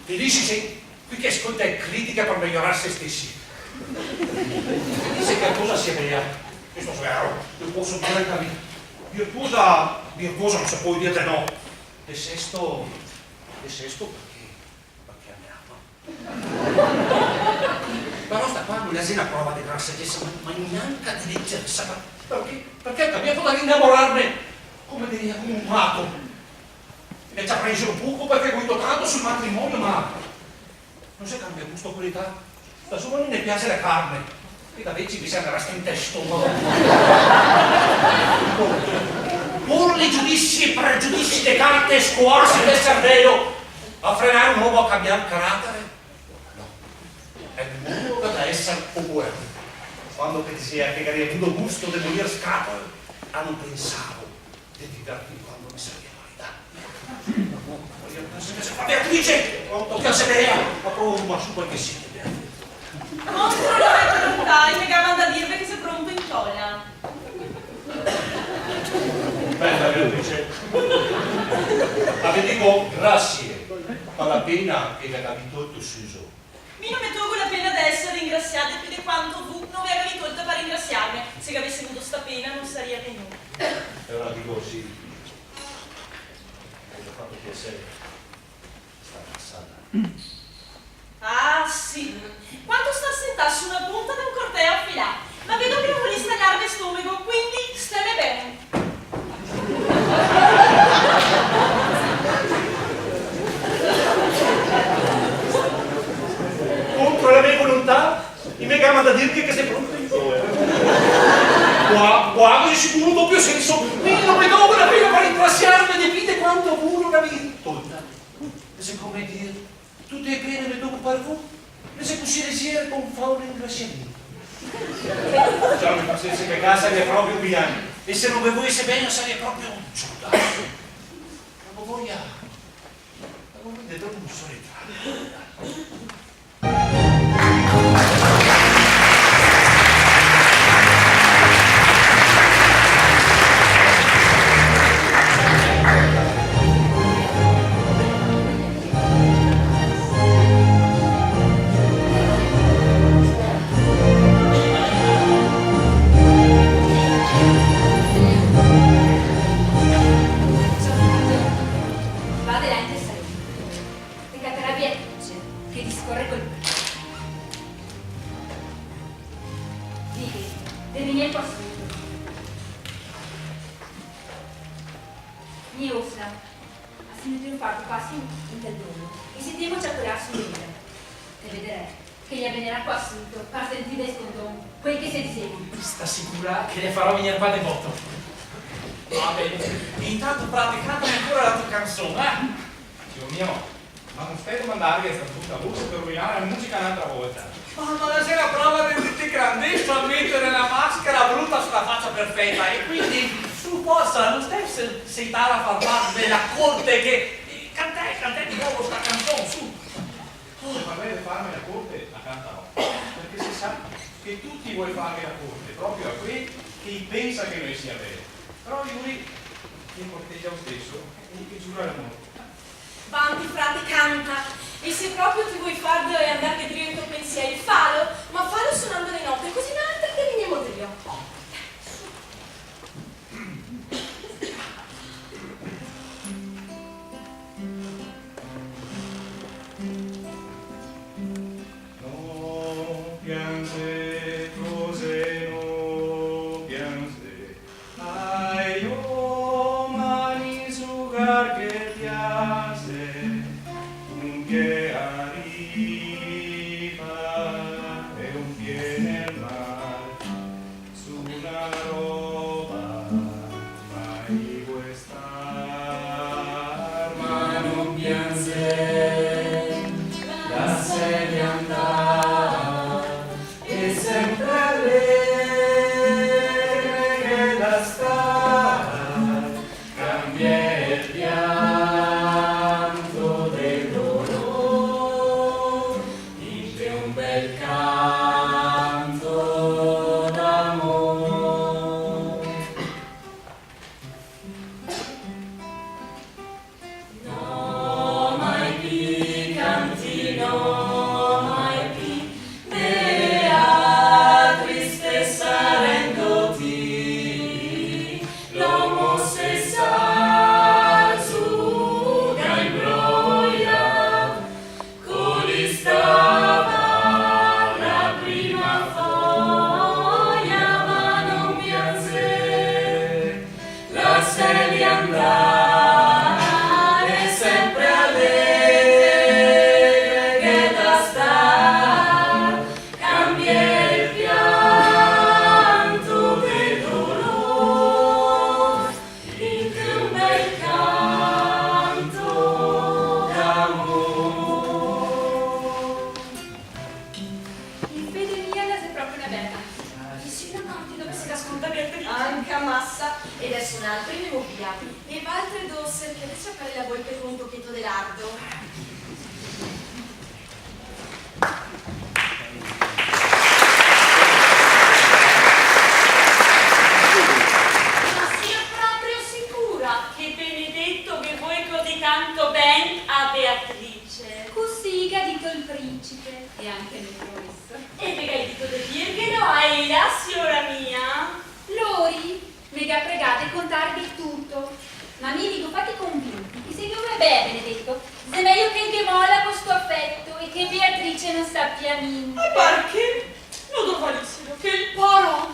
felici sì, qui che ascolta e critica per migliorare se stessi. Dice che cosa sia vera, questo è vero, non posso dire che virtuosa non si può dire no. De sesto perché me ama. Però sta qua non è una prova di gran saggezza, ma neanche di leggerezza. Perché ha cambiato da innamorarne come un matto. E ci ha preso un buco perché guido tanto sul matrimonio, ma non si cambia gusto qualità. Da sua non ne piace la carne. E da vecchi mi sembra resta in testo. Urli, giudizi e pregiudizi di carte squarsi del cervello a frenare un uomo a cambiare carattere? No. È l'uomo che deve essere oppure. Quando pensia che avrei avuto gusto di morire scapole, non pensavo di divertirmi quando mi serviva. Beatrice, pronto che sedere, ma provo una su qualche sito. Contro la volontà, mi acabano da dirvi che sei pronto in tolla. Bella Beatrice. Dico grazie per la pena che vi ha capito il tuo suso. Mi non mi tolgo la pena d'essere ringraziate più di quanto tu non mi avevi tolto per ringraziarmi. Se che avessi avuto sta pena non sarebbe venuto. E ora dico sì. Ho fatto piacere. Sta passata. Ah sì, quanto sta sentando su una punta di un corteo affilato. Ma vedo che non vuoi stagliarmi stomaco, quindi stelle bene. Contro la mia volontà, mi chiama da dirti che sei pronto in fuori. Qua così sicuro un doppio senso. Io non mi do una pena per ringraziarmi di vite quanto pure una vita. E se come dire, tutte le pene mi dopo per voi, e se così le con fa un ringraziamento. Già mi facesse che casa è proprio bianco. E se non vi volesse bene sarebbe proprio un giuda. Ma voi vedete un solitario. Che le farò venire qua devoto. Va bene, intanto praticate ancora la tua canzone, Dio mio, ma non stai domandando che sta tutta voce per rovinare la musica un'altra volta. Ma la sera prova di tutti grandissimo a mettere la maschera brutta sulla faccia perfetta e quindi su posta non stai sentare a far parte della corte che cantè di nuovo sta canzone, su. Se vorrei farmi la corte, la canterò, perché si sa che tutti vuoi fare la corte, proprio a quelli che pensa che noi sia vero. Però lui mi corteggia lo stesso e gli giura l'amore. Vanti frate, canta, e se proprio ti vuoi far andare a dire i tuoi pensieri, fallo, ma fallo suonando le note, così in alto che veniamo Dio. piange, cose no piange, ai o mani sugar che piace, un che arriva e un piede nel mare, su una roba mai questa ma non piange, la sedia andava e sempre allegre che la stava, cambia il pianto del dolore in che un bel canto d'amore. No mai più canti, no mai più, Beatrice stessa rendoti, l'uomo stessa suga in broia, coli stava la prima foglia, ma non piange, la sedia andare sempre allegre che da sta, cambia il pianto del dolore in che un bel canto d'amore. In fede mia la sei proprio una bella. Chi si innamorati dove si nasconda Beatrice? Anche a massa. Ed è un altro in memoria. E va altre dosse che adesso fare la volpe con un pocchetto di lardo. Ma sia proprio sicura che Benedetto che voi così tanto ben a Beatrice. Così che ha dito il principe e anche il professor. E che hai detto di dirglielo a la signora mia? Lori, mega pregate contarvi tutto. Ma mi dico fate convinti che se dove beh Benedetto, se è meglio che molla questo affetto e che Beatrice non sappia minchia. E perché? Noto malissimo che il parò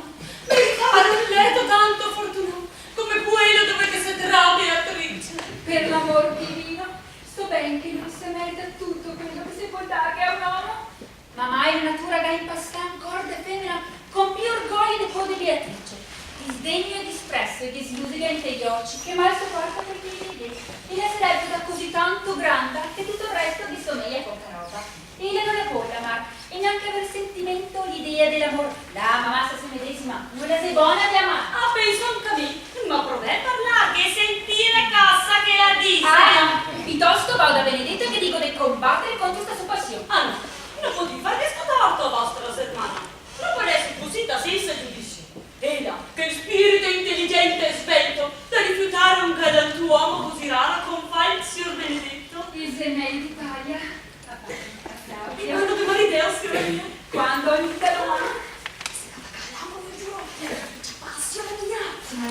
meritare un letto tanto fortunato come quello dove che sedrà Beatrice. Per l'amor divino, sto ben che non si merita tutto quello che si può dare a un uomo. Ma mai la natura ga impastà ancora de femmina con più orgoglio di quello di Beatrice. Disdegno e disprezzo e disillusione ante gli occhi che mal sopporta per gli vedi. E la si reputa così tanto grande che tutto il resto gli somiglia a poca roba. E lei non la può amare e neanche aver sentimento l'idea dell'amore. La mamma se medesima non la sei buona di amare. Ah, penso anche a me, ma provai a parlare che sentire cassa che la disse. Piuttosto vado da Benedetto che dico di combattere contro questa sua passione. No, non potevi fare scotorto vostra settimana. Non può essere così da senza giudizio. Ella, che spirito intelligente e svelto, da rifiutare un galantuomo così raro con fa il signor Benedetto. Il Zenelli d'Italia. E quando che maridea, signora mia? Quando ogni talone. Ma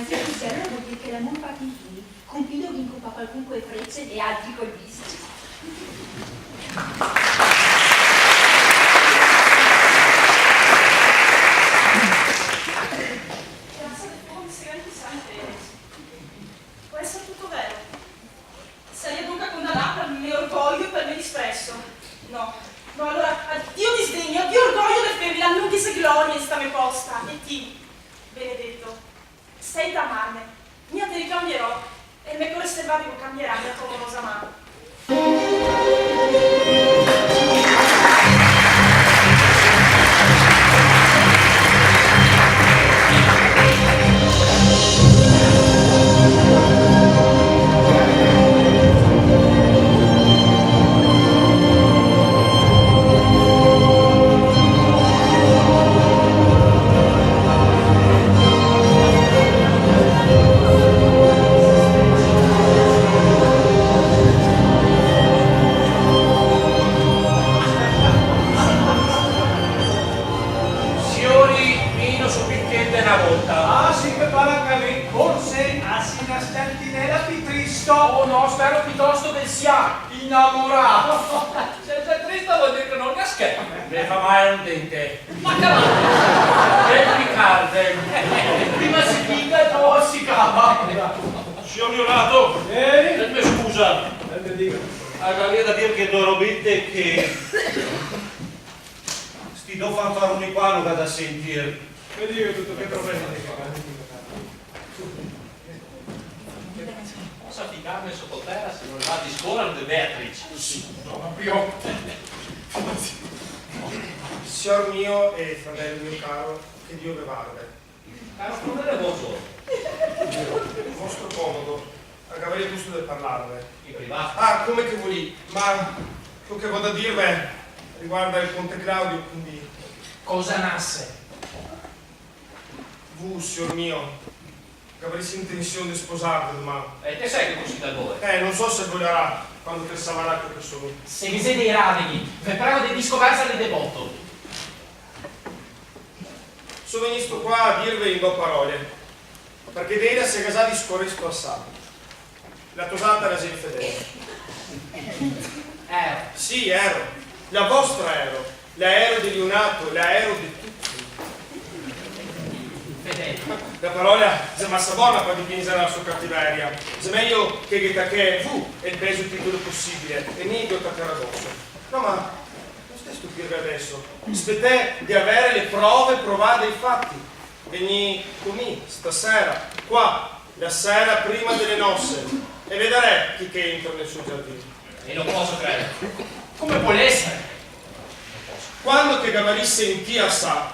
se ci serve vuol dire che l'amore fa in fini. Compido vincopa qualcunque frecce e altri colpisci. Può essere tutto vero. Sei dunque condannata per il mio orgoglio e per il mio disprezzo. No, allora, addio disdegno, addio orgoglio del femmina, non ti se gloria sta me posta. E ti, Benedetto, sei da amarne, mia te ricambierò, e il mio cuore selvatico cambierà mia tua amorosa mano. Oh no, spero piuttosto che sia innamorato. Se c'è triste vuol dire che non mi scherzo. Le fa male un dente. Ma cavallo! E Riccardo. Prima si pica e poi si cava. Signor Leonato, Vieni. scusa. Dica. Aveva da dire che dorobite che sti do fanfaroni qua non da sentire. Vedi io tutto che problemi Posso affidarmi sottoterra se non va di scuola di Beatrice? No, ma io... Signor mio e fratello mio caro, che Dio vi guarda. Caro fratello, buongiorno. Vostro comodo, avrei gusto di parlarne. In privato? Ah, come che vuoi, ma quello che vado a dirvi riguarda il Conte Claudio, quindi... Cosa nasse? Signor mio, che avresti intenzione di sposarvi domani. E te sai che così da voi? Non so se volerà quando te saprà che sono. Se vi siete dei radini, vi prego di discoversare di devoto. Sono venuto qua a dirvi in due parole, perché Delia si è casata scorresto assai. La tosata era infedele. Sì, ero. La vostra ero. L'aereo di Leonato, l'aereo di tutti. Fedele. La parola è massa buona per dipingere la sua cattiveria. È meglio che fu e il peso più titolo possibile e niente attaccare addosso. No, ma non stai stupire adesso. Aspettai di avere le prove provate dei fatti. Veni con me stasera, qua, la sera prima delle nozze, e vedrai chi che entra nel suo giardino. E non posso credere. Come vuole essere? Quando che Gavarì sentì assà,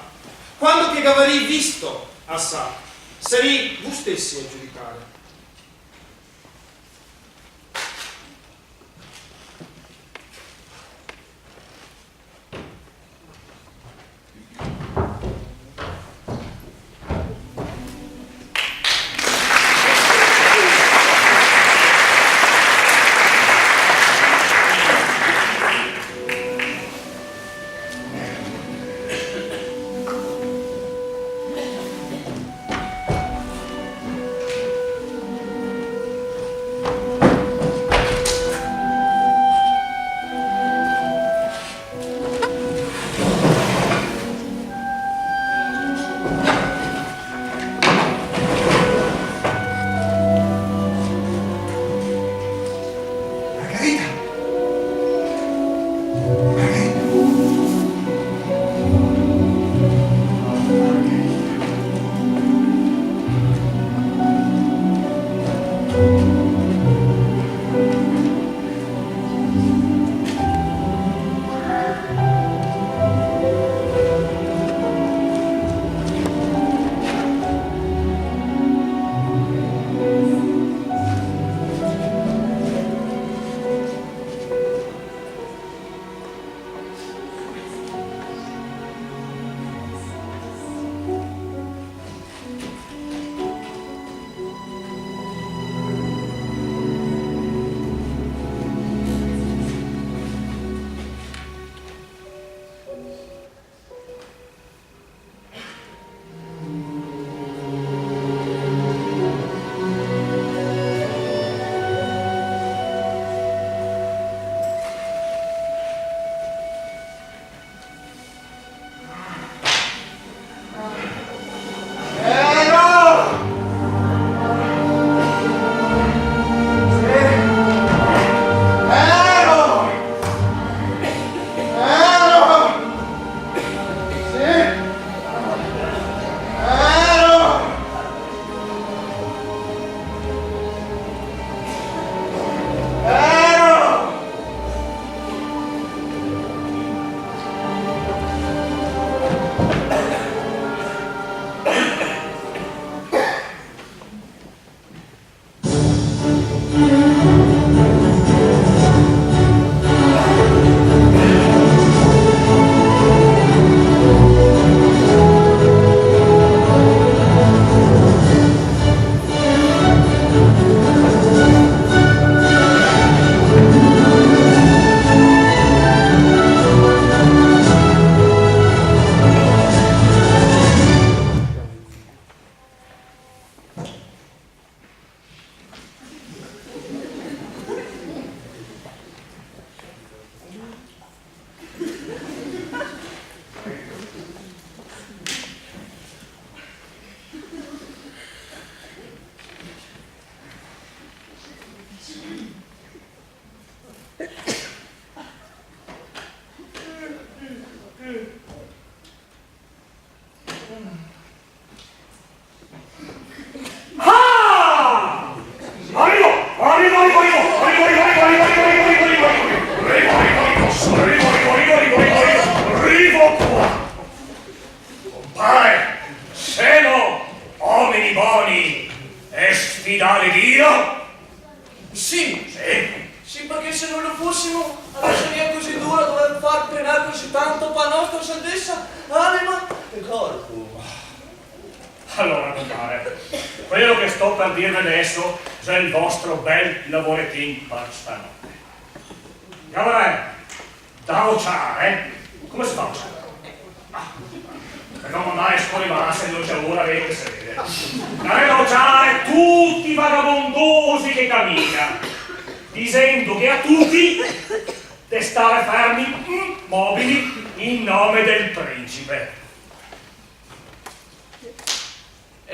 quando che Gavarì visto assà, sarì voi stessi a giudicare. vostra saggezza, anima e corpo. Allora, compare, quello che sto per dirvi adesso è il vostro bel lavorettin per stanotte. Gavarè, da vociare, come si fa a vociare? Per non mandare fuori massa e non c'è ora, vedete se vede. Da vociare tutti i vagabondosi che camminano, dicendo che a tutti de stare fermi, mobili, in nome del principe.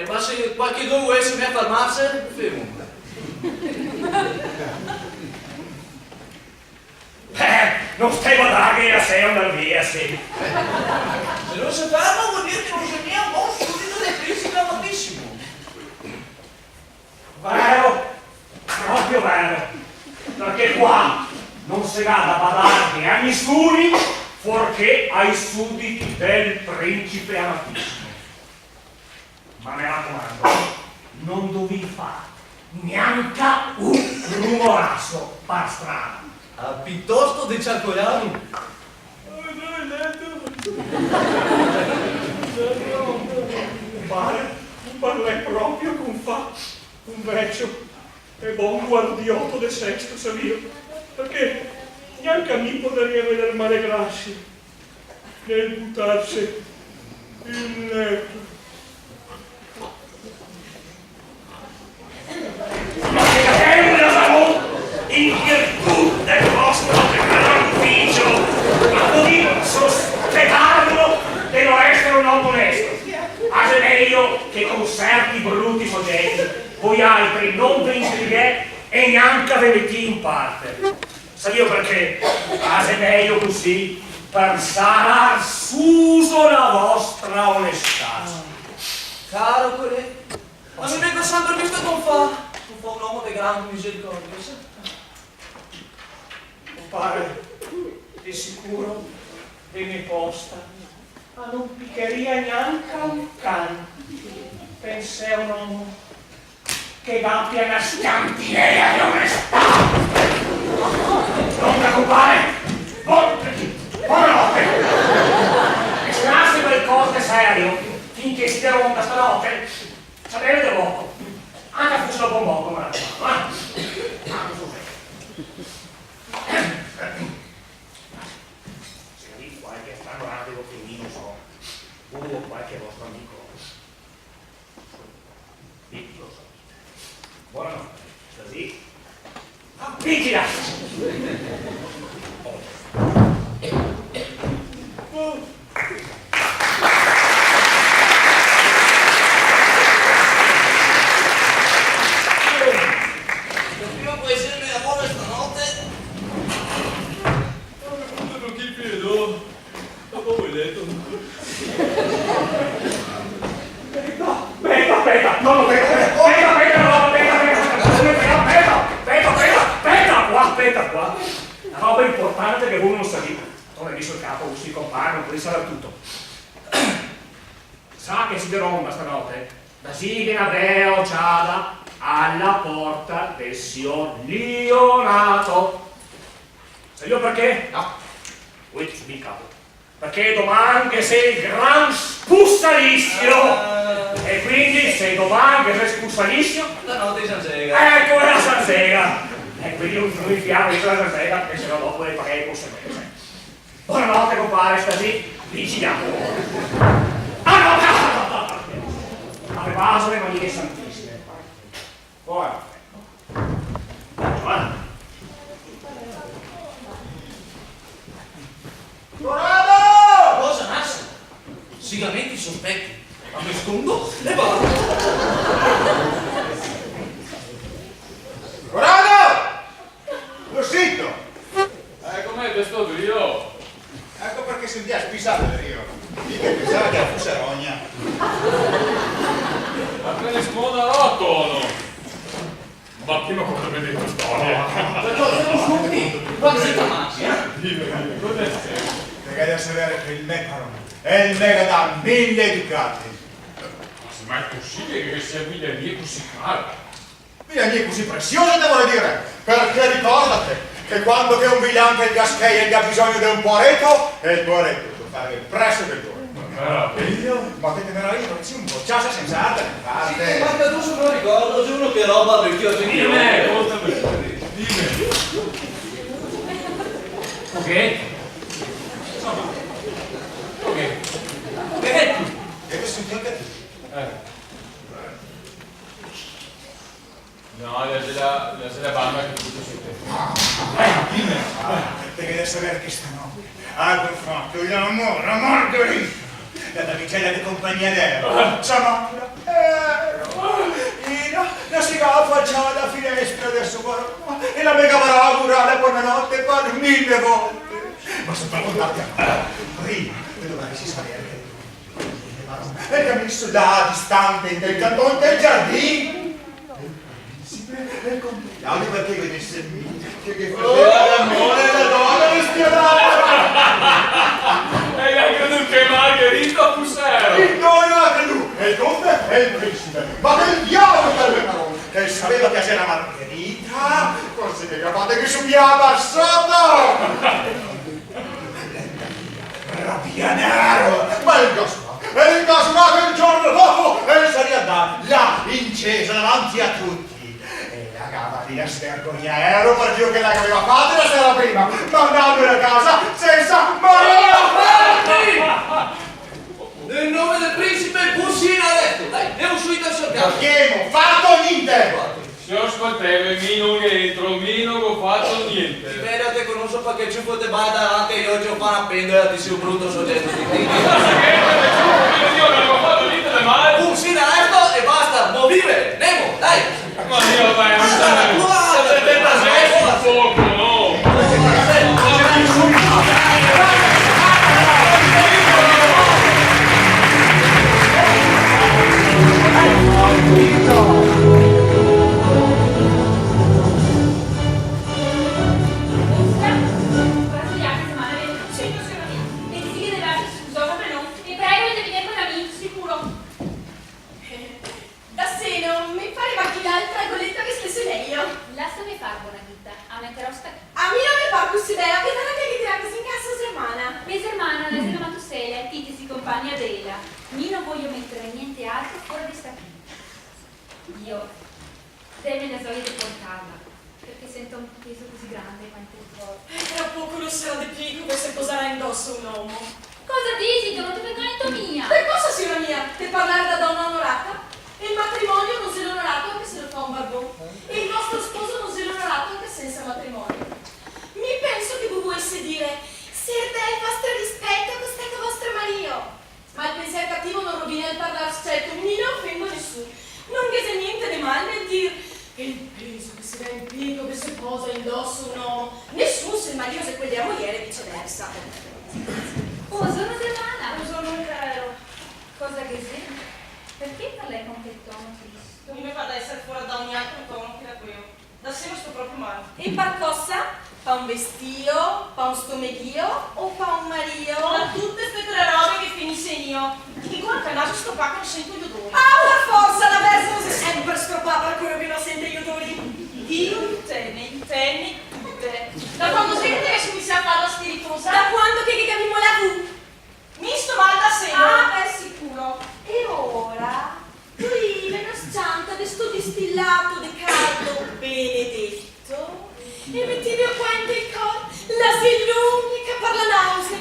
Ma se qualche dove vuole mi a fermarsi, fermo. Non stai guardando che la sei una via, sì. Se non si ferma vuol dire che non si mia un buon subito del principe amatissimo. Vero, proprio vero, perché qua non si va da badare a nessuno fuorché ai sudditi del principe amatissimo. Ma mi raccomando, non dovevi fare neanche un rumorasso per strada. Piuttosto di ciarcogliamo. Pare proprio che un vecchio e buon guardiotto del sesto savio, perché neanche a me potrebbe vedere male grassi nel buttarsi in letto. In virtù del vostro gran ufficio, ma così sospettarlo di non essere un uomo onesto. Ase meglio che con certi brutti soggetti voi altri non vi intrighe e neanche ve metti in parte. Sai io perché? Ase meglio così per sarar suso la vostra onestà. Caro quello, ma mi vengo sempre visto che non fa un uomo di grande misericordia. Pare di sicuro e mi posta ma non piccheria neanche un can. Pensai a un uomo che abbia una scantinea di onestà. Non preoccupare, buonanotte. E se nasce qualcosa di serio finché si deronda stanotte, sapere da poco. Anche fosse dopo un poco, ma se lì qualche strano attivo che io non so, o qualche vostro amico, lì lo so. Buonanotte, così. Vigila! Prima può essere mia amore stanotte. Non ti vedo, dopo vuoi letto. Aspetta, non lo vedo. Aspetta qua. La roba importante che voi non sapete. Non hai visto il capo, si compare, non puoi sapere tutto. Sa che si deronda stanotte? Da Sigena Deo Ciada alla porta del signor Leonato. Sai io perché? No. Voi ti subì il capo. Perché domani che sei il gran spussalissimo. E quindi sei domani che sei spussalissimo. La notte di San Sega. Ecco la San Sega. E quindi non mi fiamo di la San Sega perché sennò dopo le pagare le conseguenze. Buonanotte compare, stasì, vigiliamo. Ah no! Avevamo le maniere santissime. Buonanotte. Buonanotte. Corrado! Cosa nasce? Sigamente i sospetti. Ma mi nascondo e vado. Corrado! Lo Com'è questo io? Ecco perché sentia spisato del Rio. Mica pensava che fosse rogna. Ma te ne smonda l'otto, ma prima cosa mi hai detto storia? Quando sei capace, Perché deve sapere che il Necaro è il mega da 1000 ducati. Ma è possibile che sia miglia mia così cara? Miglia mia così preziosa, devo dire. Perché ricordate che quando che un villante il gascheia gli ha bisogno di un poretto, e il poretto portare presto del giorno. Meraviglia! Ma che meraviglia, non ci un bocciato senza arte ne parte. Ma che tu se non ricordo, giuro che roba perché ho sentito. Dimmi, contami. Dimmi. Ok? Insomma. Ok. E che senti anche tu? No, la banda che tutto su te. Dimmi. Devi adesso sapere che stanotte al confronto il amore, la Margherita, la damigella di compagnia d'Ero, Samara, la sigara affacciava alla finestra del suo guardo e la mega bravura la buonanotte per 1000 volte. Ma sono raccontati prima, vedo che si sapeva che e che ha messo là distante del cantone del giardino. Nel compleanno perché venisse che faceva l'amore alla donna mischiata. E hai creduto che Margherita Pusero? Il dono ha creduto, e il conte e il principe. Ma che diavolo per le parole! Che sapeva che c'era Margherita, forse che capate che subiava sotto! Rabbia ma il gasma che il giorno dopo e si riandava là, incesa davanti a tutti. La cavallia si vergogna Ero per Dio che la aveva fatta la sera prima, mandandola a casa senza morire. Nel nome del principe Bussina ha detto, dai, andiamo subito al sorteggio. Abbiamo fatto niente. Se ho ascoltato, mi non entro, mi non ho fatto niente. Spera te conosco perché ci potete mai davanti e io ci ho fatto appendere ti sei un brutto soggetto di te. Io non ho fatto niente di male. Bussina ha detto e basta, non vive, Nemo, dai. Ma io vai, non Ecco un poco, no? Lasciami far buona vita, a metterò sta... A me non mi fa questa idea, che sarà che ti così in casa sermana. Mia hermana, la sera Matusela, Titi si compagna Adela. Io non voglio mettere niente altro fuori di sta qui. Io deve ne sono di portarla, perché sento un peso così grande quanto il corpo. Tra poco lo sarà di più come se poserà indosso un uomo. Cosa dici? Non ti vergogni mia? Per cosa signora mia? Per parlare da donna onorata? E il matrimonio non se l'è onorato anche se lo fa un barbone. E il nostro sposo non se l'è onorato anche senza matrimonio. Mi penso che voi volesse dire Sir del vostro rispetto a questo vostro marito. Ma il pensiero cattivo non rovina il parlare certo, mi non offendo nessuno. Non che se niente di male nel dire e il peso che si dà in pico, che si posa indosso un uomo. Nessuno se il marito se quella moglie e viceversa. Oh, sono sermana. Non sono un caro. Cosa che sei? Perché parli con quel tono tristo? Non mi fa da essere fuori da ogni altro tono che da quello. Da sera sto proprio male. E par cosa? Pa un vestio, pa un stomeghio o pa un mario? Ma tutte queste tre robe che finisce io. Di quanto naso sto qua che non sento gli odori. Ah, per forza, la versa si sempre scopà per quello che non sente gli odori. Dio intenne tutte. Da quando sei che mi si affada spiritosa? Da quando che capimo la V? Mi sto mal da sera. Ah, beh, sicuro. E ora? Qui le nascianta di sto distillato di caldo benedetto e metti mio quanto il cor la si illumina che per la nausea.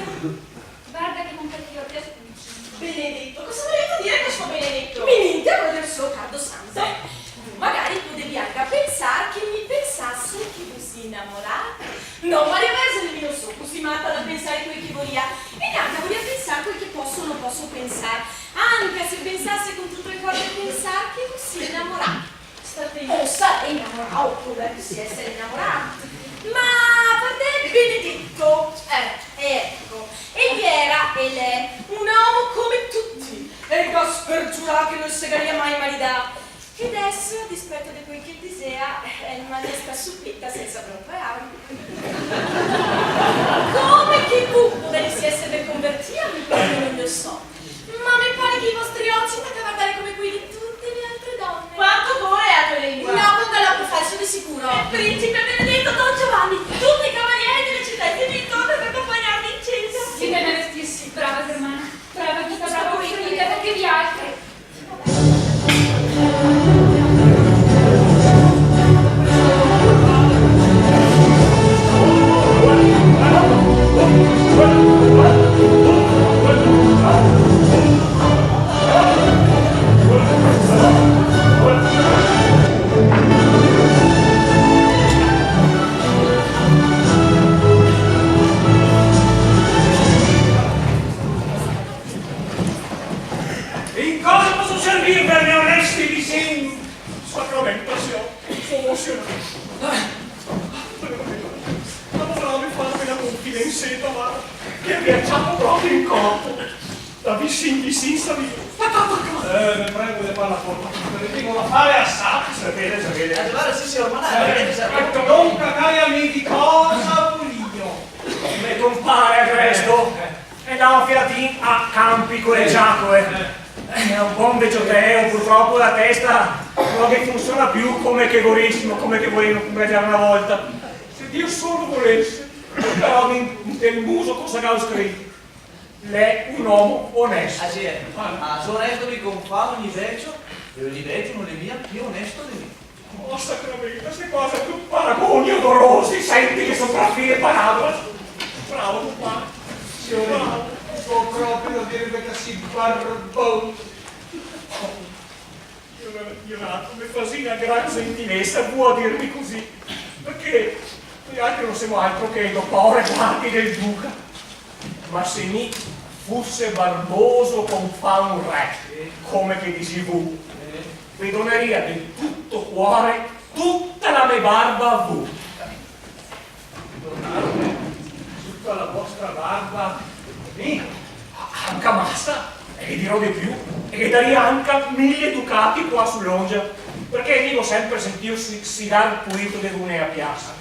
Guarda che non perché io ti ascolto. Benedetto, cosa volete dire questo benedetto? Mi niente a quello del suo caldo santo. Magari tu devi anche pensare che mi pensasse che fossi innamorata. No, Maria Versa nemmeno so, così matta da pensare quel che volia. E neanche voglio pensare quel che posso o non posso pensare. Anche se pensasse con tutto il cuore di pensare che fossi innamorata. O sarei innamorato, potrebbe essere innamorato. Ma a parte Benedetto, ecco, egli era e lei un uomo come tutti. E per giurare che non segaria mai maritato. Che adesso, a dispetto di quel che desea, è una destra supplicca senza prepararmi. Come che tu potessi essere convertiti, proprio non lo so. Ma mi pare che i vostri occhi mi guardare come quelli di tutte le altre donne. Quanto cuore è a tua lingua? No, con galoppo falso di sicuro. Principe Benedetto Don Giovanni, tutti i cavalieri delle città di intorno per accompagnarmi in cena. Si deve vestirsi bravo In cosa posso servirvi, miei onesti vicini? Sacramentazione, sono emozionato. Non vorrei farmi una confidenzetta, ma che mi ha già proprio in corpo. La vicin sapevo. Ne prego di farla forma. Perché dico da fare assai. Si vede. Guarda, sì, ormai Ecco, dunque, cari amici, cosa voglio? Mi compare questo e da un fiatin a campi con le giacque. È un buon vecchioteo, purtroppo la testa non che funziona più come che vorissimo, come che volevo vedere una volta. Se Dio solo volesse, però nel muso cosa che ho scritto? Lei è un uomo onesto. Ah, sì, ma sono onesto mi confà ogni vecchio, e ogni vecchio non è mia più onesto di me. Oh, sacramento, queste cose più paragoni odorosi, senti che sopraffine parabole. Bravo, tu qua. Bravo. Sto proprio da dire che si barboso. Io nato, mi fa sì una gran gentilezza, può dirmi così, perché noi altri non siamo altro che i poveri guardi del duca. Ma se mi fosse barboso con fa un re, come che dici tu, vi doneria del tutto cuore tutta la mia barba a voi. Donarmi tutta la vostra barba Anche massa, e vi dirò di più, e che daria anche 1000 ducati qua sull'ongia, perché dico sempre sentirsi dar pulito di lune a piazza,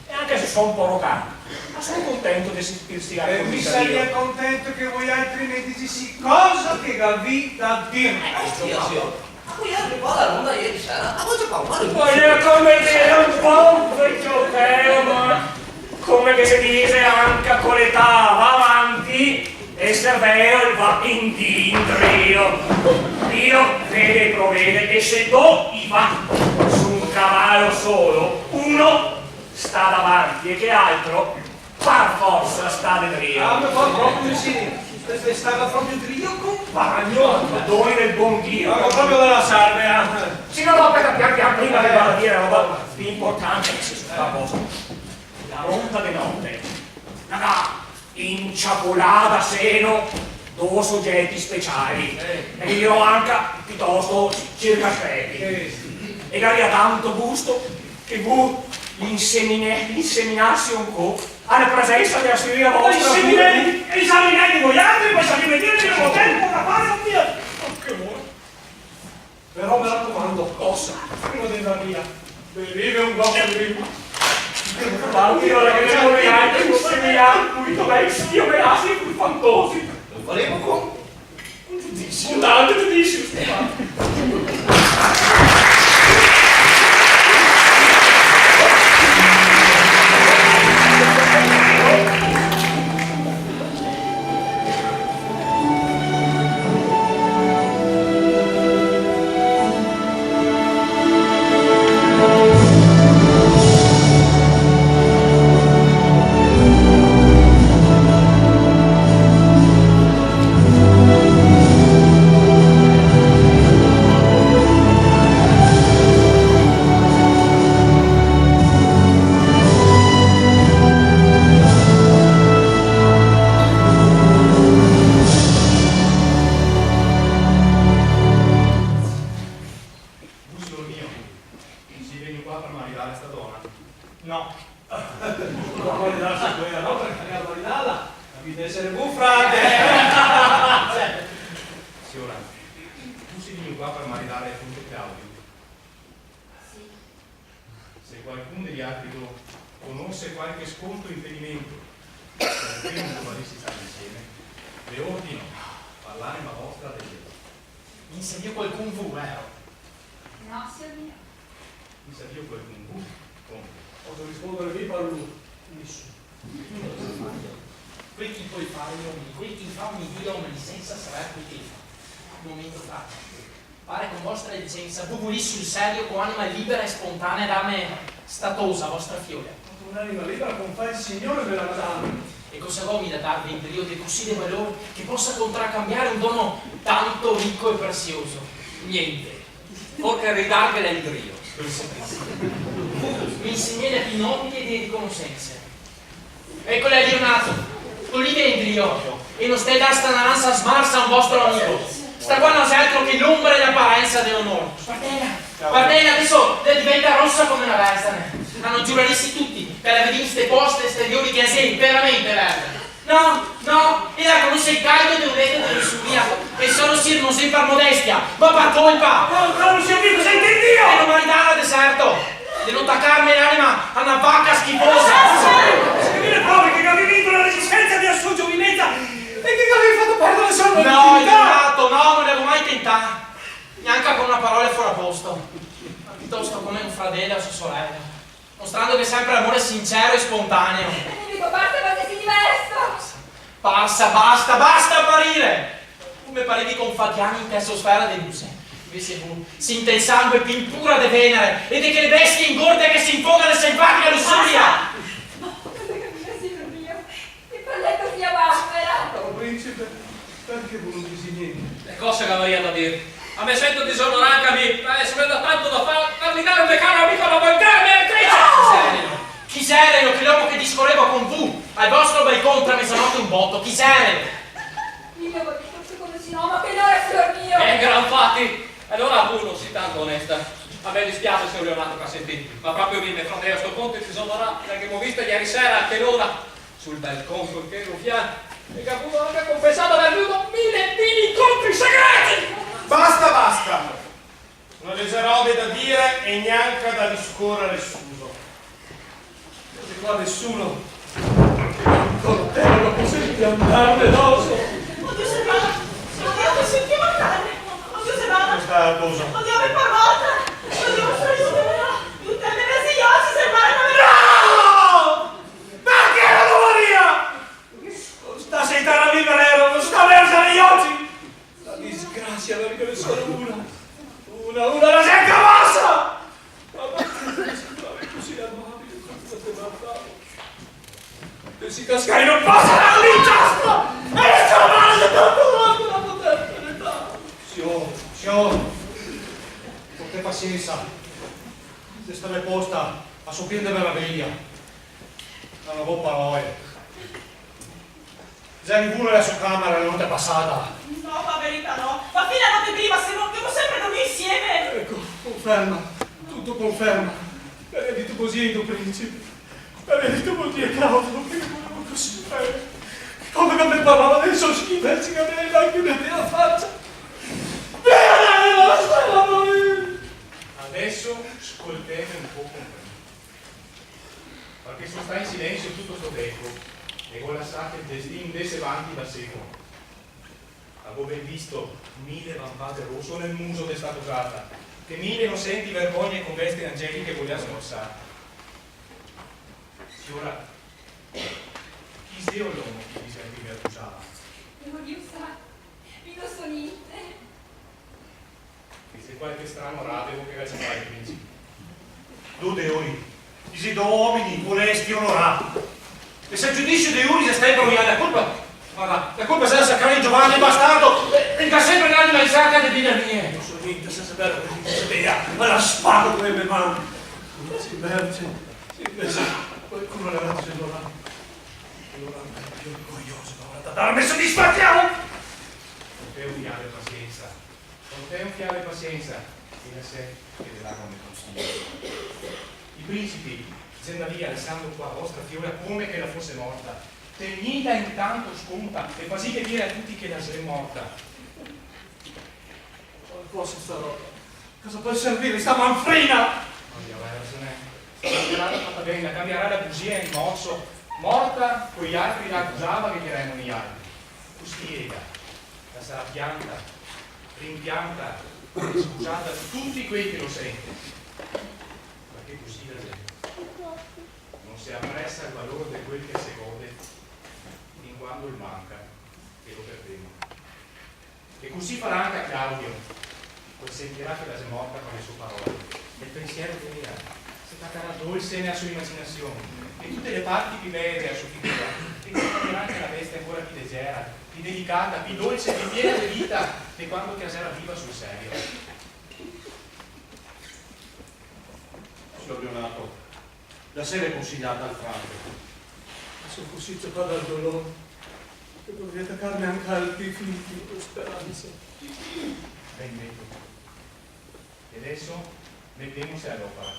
e anche se sono un po' rocato, ma sono contento di sentirsi e mi sarei contento che voi altri mi dicessi cosa che vi da dire. Ma qui altri qua la ronda ieri sera, a voi c'è paura. Voglio come dire un po' vecchioteo, ma come che si dice anche con l'età va avanti e il cervello va in dindrio. Dio vede e provvede e se do i va su un cavallo solo, uno sta davanti e che altro par forza sta di trio. Ah, mi fa proprio sì. Stava proprio trio compagno. Doni del buon Dio. Ma proprio della salve. Sì, no, aspetta, pian prima che vado a dire una roba più importante che si sta a posto. La ronda di notte, raga, inciapolata seno, due soggetti speciali, e vi dirò anche piuttosto circaspetti. E che aria tanto gusto che voi inseminassi un po' alla presenza della signoria vostra. Esaminati voi altri, poi salire dietro che non tempo da fare un via. Che vuoi? Però mi raccomando, cosa? Prima di andare via, bevive un po' di vino. Ma io la che sono gli altri, cui dov'è io me la sei più fantosi. Lo faremo con Un giudizio. Un altro giudizio. Un'anima libera con fa il Signore della Madonna. e cosa vuoi da darvi in periodo di così di valore che possa contraccambiare un dono tanto ricco e prezioso? Niente, forché ridarvela il Dio. Mi insegna più nobili di conoscenze. Ecco lei Leonardo, tu lì dentro io, e non stai da stananza smarsa un vostro amico. Sta qua non c'è altro che l'ombra e l'apparenza dell'onore. Guardate, adesso diventa rossa come una vergine. Hanno giuralissi tutti per avere queste poste esteriori che sei veramente verde. No, e la conosce il caldo di un letto di Suria e solo se non sei per modestia, ma per colpa. Non si è cosa intendi io? E non maritare al deserto, di non taccarmi l'anima a una vacca schifosa. Se viene proprio che avevi vinto la resistenza della sua giovinezza e che avevi fatto perdere solo No, l'utilità. no, non l'avevo mai tentato, neanche con una parola fuori posto, ma piuttosto come un fratello o sua sorella, mostrando che sempre l'amore è sincero e spontaneo. Dico, basta, si diverso! Basta apparire! Come parevi con Fatiani in tersosfera di luce. Invece tu, sinta il sangue più impura di Venere e di quelle bestie ingorde che si infogano in selvatica lussuria! Signor mio, che palletto sia vampera! Caro principe, perché voi non disi niente? Le cose che avrei da dire. A me sento disonorante a me, se vedo tanto da fare, per dare un caro amico alla volgare beatrice! Chi sereno, che l'uomo che discorreva con tu, al vostro balcone tra mezzanotte un botto, chi sereno? Io avevo forse come si noma, che non è signor mio! Gran fatti! Allora tu non sei tanto onesta. A me dispiace se ho Leonardo Cassettini, ma proprio mio fratello a sto punto ti disonorà, perché mi ho visto ieri sera anche l'ora sul balcone col chelo fianco e che appunto anche confessato aver avuto 1000 incontri segreti! Basta! Non c'è robe da dire e neanche da discorrere suso. E qua nessuno, un coltello lo consente andarne d'oso. Oddio Servana, oddio mi sentivo andare. Oddio Servana, Questa cosa. oddio mi parvata. Oddio mi aiuterà. Tutte le mesi oggi Servana. No! Perché la Maria? Sta sentendo viva l'ero, non sta versa negli occhi! La disgrazia perché ne sono una La gente bassa! ma perché sembrava così amabile quando te guardavo e si cascai Che non posso dare l'inciasto! E il suo male di quanto la poter penetrare. Signor, porte pazienza. Se stai posta a sopire di meraviglia. Non avevo parole. Già pure la sua camera la notte passata. No, ma verità no. Ma fino a notte prima siamo sempre dormiti insieme. Ecco, conferma, tutto conferma. Vedi tu così, tu principe. Vedi tu così, Claudio, che volevo così bene. Come non mi parlava dei suoi schifezzi che avevi anche nella faccia. Adesso ascoltete un po' con me. Perché sono stato in silenzio tutto questo tempo e con la sa che il destino desse avanti da secolo. Avevo ben visto 1000 vampate rosso nel muso di sta usata, che 1000 innocenti vergogne con vesti angeliche voleva smorzare. Signora, chi sia l'uomo che vi senti mi accusava? Dio sa, mi lo so niente. E se qualche strano radevo che faccia fare il principe? Due ori, si do uomini onesti e onorati. E se il giudizio dei uri si sta imbrogliando, la colpa, guarda, la colpa sarà saccare Giovanni bastardo e che sempre l'anima in sacca di vita mia. Non so niente, senza sapere che si sveglia, ma la spalla come me mano. Si verge, qualcuno la verge allora è più orgoglioso da darmi soddisfazione. Con te un fiale pazienza, con te un fiale pazienza, fino a sé che le dà come consiglio. I principi, Zendalia, Alessandro qua, vostra fiora, come che la fosse morta, tegnita intanto sconta e quasi che dire a tutti che la sei morta. Cosa sta roba? Cosa può servire sta manfrina? Non gli aveva ragione. Cambierà la fatta bene, cambierà la bugia in morso, morta, con gli altri la accusava che erano gli altri. Custiega, la sarà pianta, rimpianta, scusata da tutti quelli che lo sentono. Perché così la gente non si apprezza il valore di quel che si gode, fin quando il manca, che lo perdemo. E così farà anche a Claudio, poi sentirà che la sei morta con le sue parole. E il pensiero venirà, si tratterà dolce nella sua immaginazione, e tutte le parti più belle della sua figura e ti capirà anche la bestia ancora più leggera, più delicata, più dolce, più piena di vita di quando Casera viva sul serio. Signor Leonato, la sera è consigliata al Franco. Se fossi toccato dal dolore, che dovrei attaccarmi anche al più finito speranza. Ben detto. E adesso mettiamoci all'opera.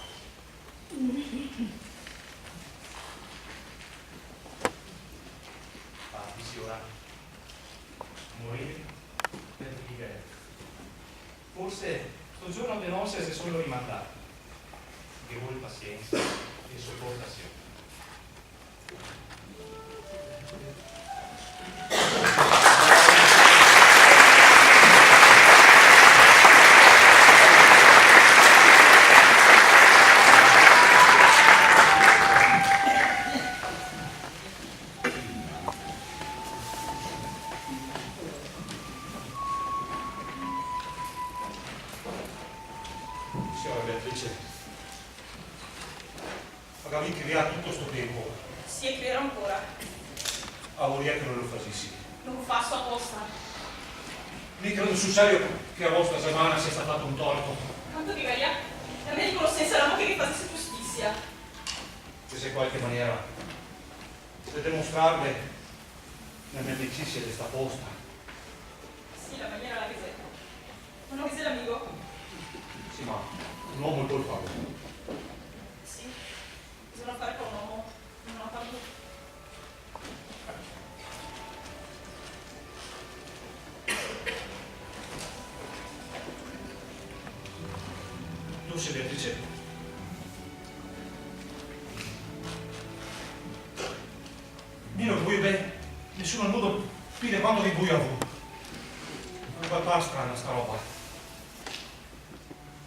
Partisi ora. Morire per vivere. Forse sto giorno di nostre si sono rimandati. Che vuole pazienza e sopportazione. Signora Beatrice, magavi criato tutto sto tempo. Si è credo ancora. A volia che non lo facessi. Non faccio apposta. Mi credo sul serio che a vostra settimana sia stato fatto un torto. Quanto viveria? A me di conoscenza eravamo che vi facesse giustizia. Se c'è qualche maniera per dimostrarle la mia amicizia di sta posta. Sì, la maniera la che non ho che sei l'amico? Sì, ma un uomo è colpevole. Sì, bisogna fare con un uomo, non ho fatto. Tu sei Beatrice. Dio non vuoi bene, nessuno al mondo pide quando vi vuoi a voi. È una papà strana sta roba.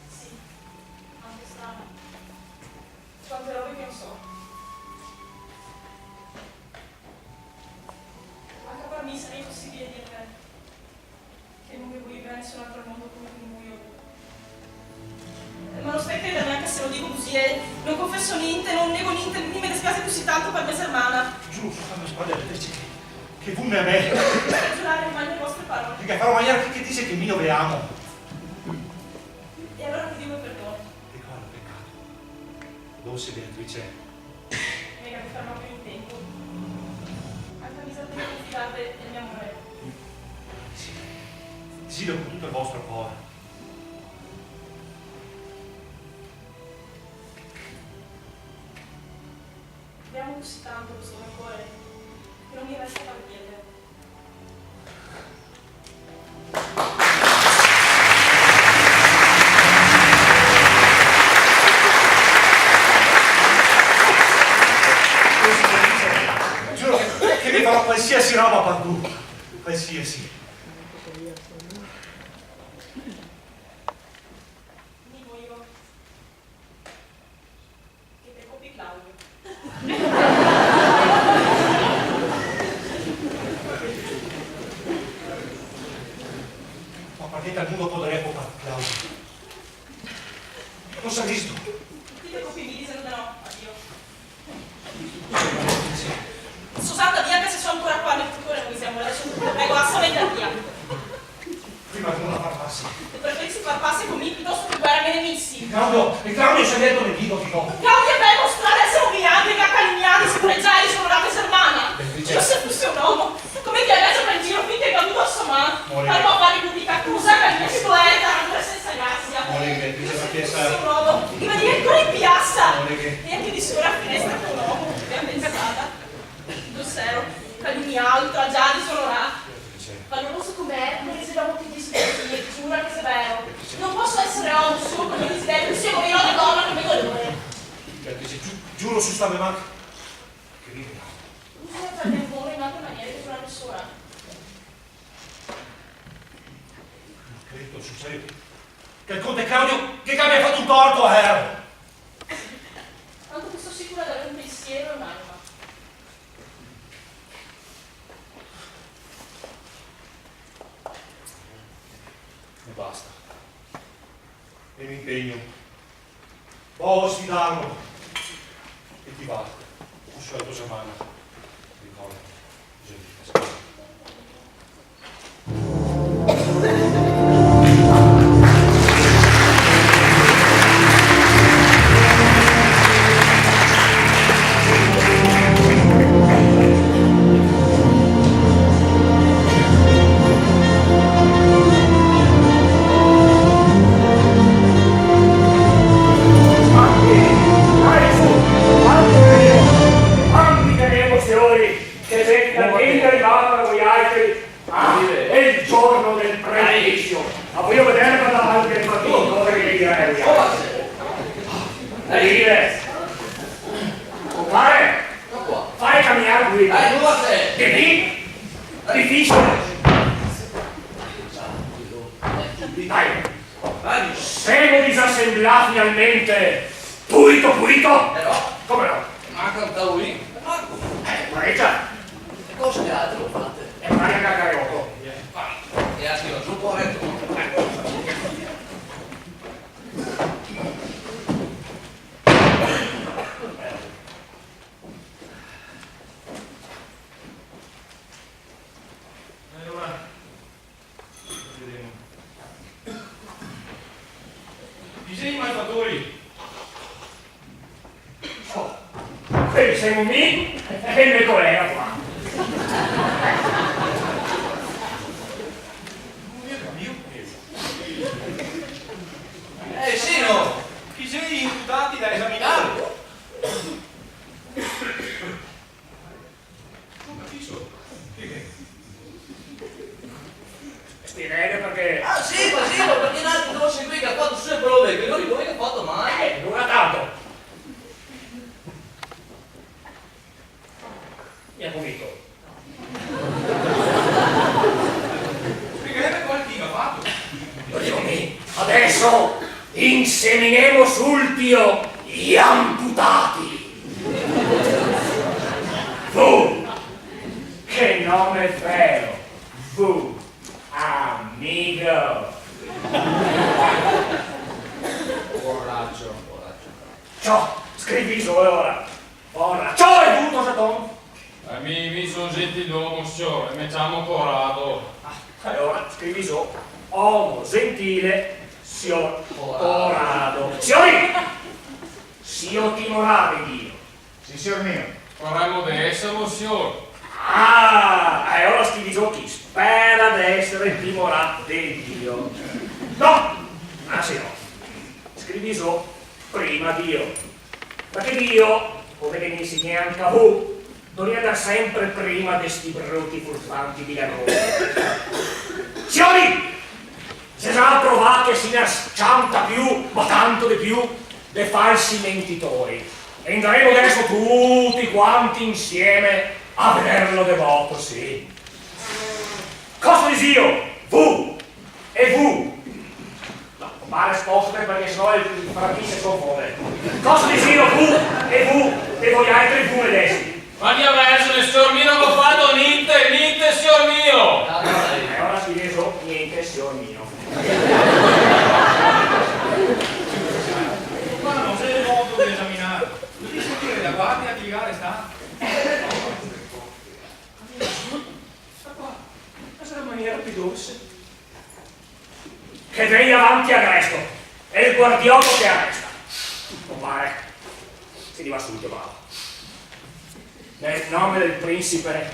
Sì, anche strano. Quante robe che non so. Anche per me sarebbe possibile dire che non mi vuoi bene nessun altro al mondo come mi vuoi io. Ma non stai credendo neanche se lo dico così, non confesso niente, non nego niente, mi dispiace così tanto per mia sermana. Giuro su quando sbaglio Beatrice che vuoi a me. Per giurare in mano le vostre parole. Perché farò maniera che dice che mi dovevamo. E allora ti dico perdono. Peccato, peccato. Dolce Beatrice. Mega mi fermo più in tempo. Anche mi sapete confidate nel mio amore. Sì. Desidero con tutto il vostro cuore. Abbiamo così tanto questo mio cuore che non mi resta da chiedere. Giuro che mi farò qualsiasi roba per tu. Qualsiasi. Dico io che te copi Claudio. Ma partita al mondo potrei fare Claudio. Non sa visto. Ti te copi Billy, se no addio. Susana, via che se sono ancora qua nel futuro non mi siamo adesso. Prego, assolutamente via. Prima che non la farfassi. Se preferissi far passi con me piuttosto che guerra ai nemici. Il Claudio si è detto nel vivo, dico. Claudia è per mostrare essere umiliante, che accalmiati, spregiare il suo onorato sermana. Io se fossi un uomo, come ti adesso per il giro finché è caduto a Somà, faremo a fare pubblica accusa che il mio poeta era senza grazia. Se fossi un uomo, ma di ancora in piazza. E anche di sopra a finestra con un uomo, ben pensata. Dossero, calunniato, oltraggiato, disonorato. Valoroso com'è, non risiediamo più di simpatia, giura che se è vero. Non posso essere uomo solo con il desiderio, se morirò da donna come dolore. Beatrice, giuro su sta me manca. Che vive. Bisogna fare il mondo in altre maniere che giurare sola. Credo sul serio che il conte Claudio che abbia fatto un torto a Hero. Tanto che sto sicura di avere un pensiero e un'anima. E basta. E mi impegno. Sfidarlo. E ti va. Uscì la tua settimana. Ricorda. giorno del pregiudizio. Ma voglio vedere per davanti del partito che devi dire. Dire. Compare. Fai camminare qui. Di lì. Difficile. Dai. Siamo disassembla finalmente. Pulito. Come no? Manca un tavolino. Pareggia. Cosa che altro fate? E vai a cacariotto. E attimo, giù un po' retto. Allora, vedremo. Disegni malfattori. Quelli siamo me e il mio collega qua. Sì, no! Chi sei gli imputati da esaminare? Non capisco. Spiegare perché... Ah sì, ma perché in altri devo seguire che ha fatto sulle prove, che non ricordo che ha fatto mai. Non ha dato. Mi ha convinto. Spiegherebbe qualche ha fatto. Dio mio, adesso inseminemo sul pio gli amputati. V. Che nome vero. V. Amigo. Coraggio. Ciao, scrivi solo ora. Ora, ciao e tutto, Saton. Mi sono gentiluomo, signore, mi chiamo Corrado. Allora, scrivi su. Uomo gentile, signor Corrado. Signori! Sio timorate Dio. Sì, signor mio. Vorremmo di esserlo, signore. Ah, e ora scrivi su chi spera di essere timorate di Dio. No! Anzi no. Scrivi su prima Dio. Perché Dio, come che mi insegna anche a voi, doveva da sempre prima di sti brutti furfanti di Ganoni. Signori! Si sarà trovato che si ne scianta più, ma tanto di più, dei falsi mentitori. E andremo adesso tutti quanti insieme a vederlo de voto, sì. Cosa dici io? V e V. No, male spostare perché sennò il frattino si confonde. Cosa dici io? V e voi altri V medesimi. Ma di avversione, signor mio, non ho fatto niente, signor mio! E ora si reso niente, signor mio. Ma non sei il modo di esaminare. Devi sentire la guardia che legale sta. Sta qua. Questa è la maniera più dolce. Che vieni avanti a Gresto. È il guardiolo che arresta. Compare. Si diva subito, va. Nel nome del principe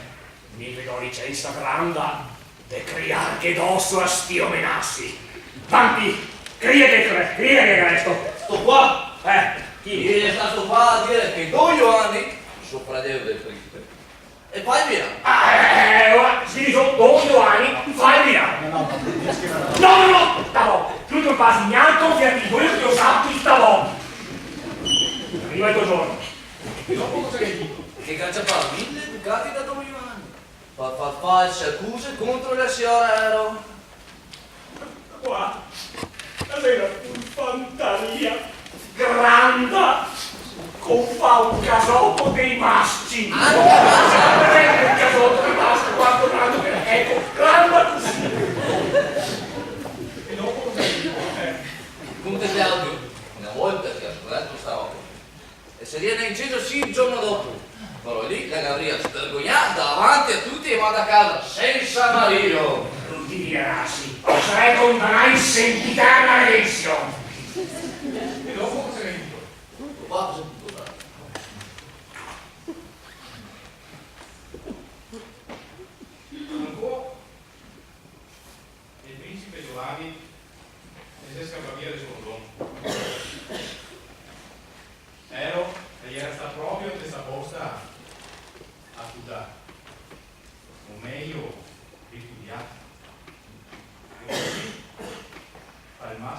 mi vedo licenza granda de criar che dosso a stio menassi. Vanti, cria che Gresto. Sto qua. Chi? È stato qua a dire che 2 anni sono fratello del principe. E fai via. Ora si dice 2 anni, fai via. No, stavo. Tutto un passo neanche fiativo, io ti ho saputo stavo. Arriva il tuo giorno. E dopo cosa che dico? Che caccia fa 1000 ducati da 2 anni. Fa false accuse contro la signora Ero. Qua, la vera fantasia granda con fa un casotto dei maschi. Prende il casotto dei maschi quanto grande che è. Ecco, grande così. E dopo cosa che dico? Conte Claudio, una volta che ha scoperto sta roba, e se viene inciso sì il giorno dopo, però lì la Gabriella svergognata davanti a tutti e vada a casa senza marito. Non ti dirassi, sarei condannato in sempiterna redenzione. E dopo cosa che dico? Qua cosa può fare? Ancora il principe Giovanni e si scappa via del suo dono. Ero e gli era sta proprio questa posta a studiare. O meglio, ristudiare.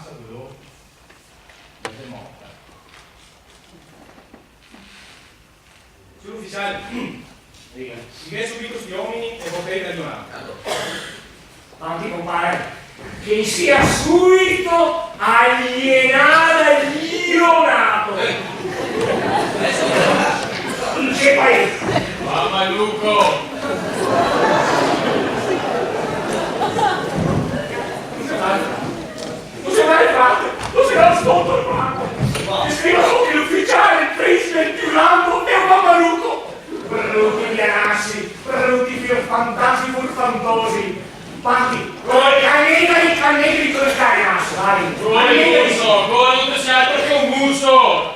passa veloce. È morta. Signor ufficiale, Dica. mi subito questi uomini e potete ragionare. Tanti compare, che sia subito alienata l'ionato. In che paese? Mamma Luco! Non si è mai fatto, non si è nascosto il banco. E scrivono che l'ufficiale, il principe, il più grande, è un mamaluco. Brutti bianassi, brutti fantasmi furfantosi. Quanti? Cannegri con il cariasso, vai. Come non sei altro che un muso!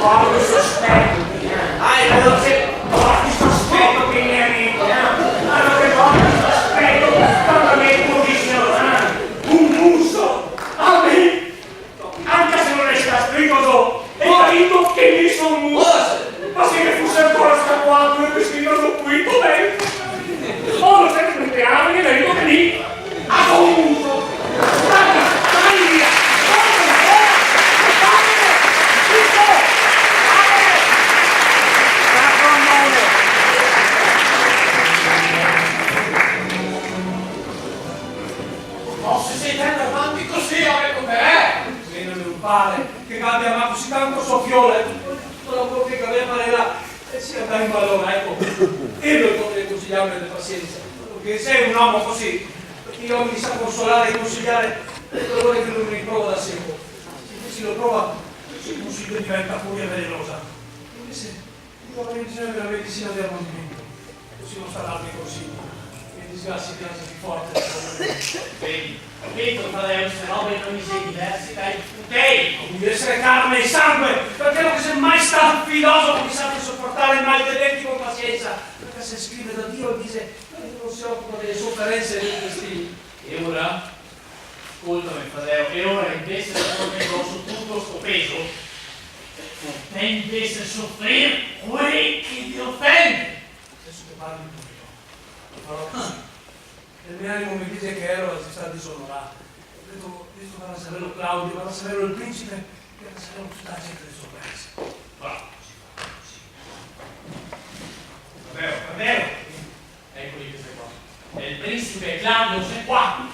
Ho un sospetto, ti sospetto che mi amico, allora che voglio sospetto, totalmente un muso, a me, anche se non è stato scritto, è capito che mi sono muso, ma se ne fosse ancora scappato e mi scrivono qui, dov'è? Oh, lo sai che mi spiegavo, mi vedo che lì, a un muso, vai via, Se sei tanto avanti così, ecco te! E non mi pare che abbia amato così tanto suo fiore, tutto lavoro che aveva fare là, e si andava in ballone, ecco. E lo potrei consigliarmi delle pazienza, perché sei un uomo così, io mi sa consolare e consigliare il dolore che lui mi prova da secolo. Se lo prova, il consiglio diventa furia velenosa. Invece, io avrei bisogno che la medicina del movimento, così non sarà altri consigli. Mi disgassi piange più forte. Vedi, capito, fratello, queste robe non mi sei diversi dai putei! Non deve essere carne e sangue, perché non sei mai stato un filosofo che sappia sopportare il male dei denti con pazienza, perché se scrive da Dio dice che non si occupa delle sofferenze dei destini. E ora, ascoltami fratello, e ora invece di pormi addosso tutto sto peso, te invece soffrire quelli che ti offende. Adesso che parli tu, lo farò così. Il mio animo mi dice che ero si sta disonorato. Ho detto vado a saperlo Claudio, vado a saperlo il principe, e vado a saperlo tutta la gente del suo paese. Bravo, fratello, eccoli che sei qua. E il principe Claudio sei qua.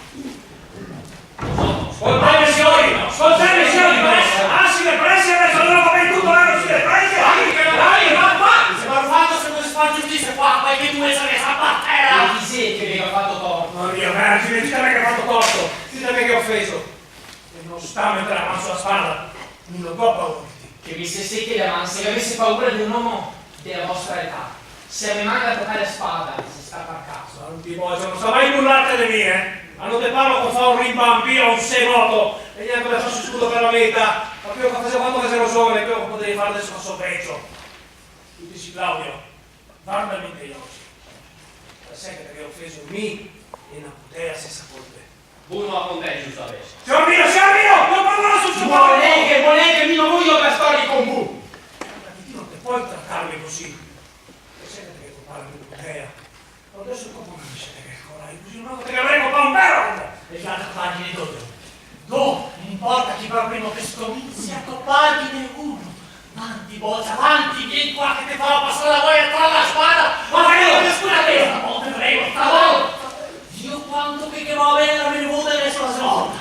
Ascoltate signori, anzi le prese adesso allora va bene tutto l'anno si le prese, Se Marufano se non si fa giustizia qua, perché tu essere sapatera! Ma chi sei che mi ha fatto torto? Maria Vergine, dite a me che ha fatto torto, dite a me che ho offeso. E non sta a mettere la mano sulla spalla, non ho paura di te. Che vi siete davanti, se avessi paura di un uomo della vostra età, se mi manca a toccare spada, si sta per caso. Non ti voglio, non sta mai burlate di me, eh? Hanno te parlo che fa un rimbambino, un semoto, e neanche le faccio scudo per la vita, ma quello che facevo quando ero giovane, quello che potevi fare adesso faccio peggio. Tu dici Claudio, guardami negli occhi. La sai che ho offeso me e una putea senza colpe. Uno a conteggio giusto adesso. signor mio, non parlare sul suo corpo! Volete, mi non voglio per storie con voi! Ma di Dio non ti puoi trattarmi così. E sai che tu parli di putea. Adesso come mi siete che coraggio, così una volta che avrei comprato un vero! E già da pagine dove? Non importa chi va prima che scominzia con pagine 1. Avanti, boccia, avanti, vieni qua che ti farò passare la voglia tra la spada! Ma io non scusate! Stavolta, prego, stavolta! Dio quanto che va bene la venuta adesso la svolta!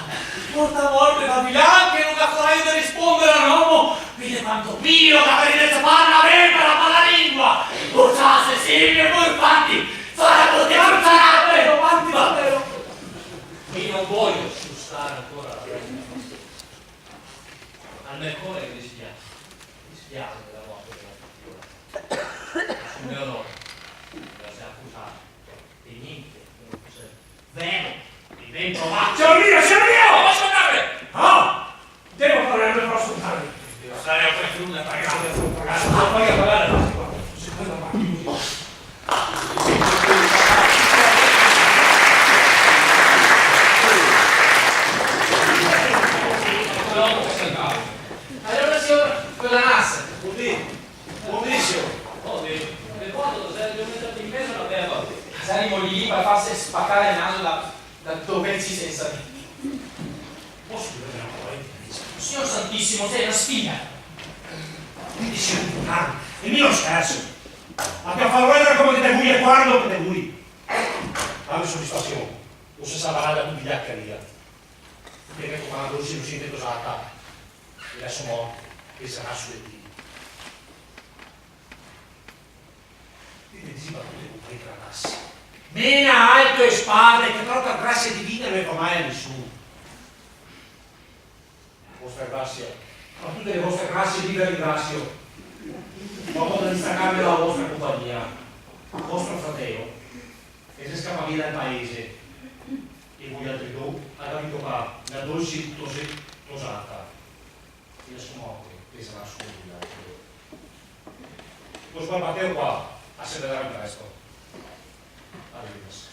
Porta volte da Milano che non ha coraggio di rispondere a un uomo! Vede quanto pio che per adesso parla bene per la lingua! Bocciasse Silvio e voi infatti! Fare tutti a bruciare! Avanti, davvero! Io non voglio spostare ancora la vita. Al mercore che dispiace della morte della pittura. Sul mio onore, la sei accusato. E niente, non fosse vero, di ben provato. Signor mio! Non posso andare! Ah! Devo fare il mio ascoltarmi. Devo stare a per una pagata. Non puoi pagare, si può fare. Allora signor, quella nassa. Buonissimo. Oddio, ricordo se devo metterti in mezzo una bella volta. Saremo lì per farsi spaccare il naso da doverci senza denti. Posso dire una cosa? Signor Santissimo, sei una spia. Quindi si un calmo. Il mio scherzo. Abbiamo fatto vedere come che te e quando che te Dammi soddisfazione. Non si sarà da tutti gli accaria. Perché quando non si sente cos'altra, e adesso morto, che sarà su di si battute con quei granassi. Mena alto e spade, che troppa grazia divina non ne fa mai a nessuno. Vostra grazia, ma tutte le vostre grazie vi ringrazio. Dopo di staccarmi dalla vostra compagnia, vostro fratello, che si scappa via dal paese, e voi altri due, avete qua la dolce tosata. E la sua morte, che sarà scoprita. Lo sbarbateo qua. A se vedrà presto. Arrivederci.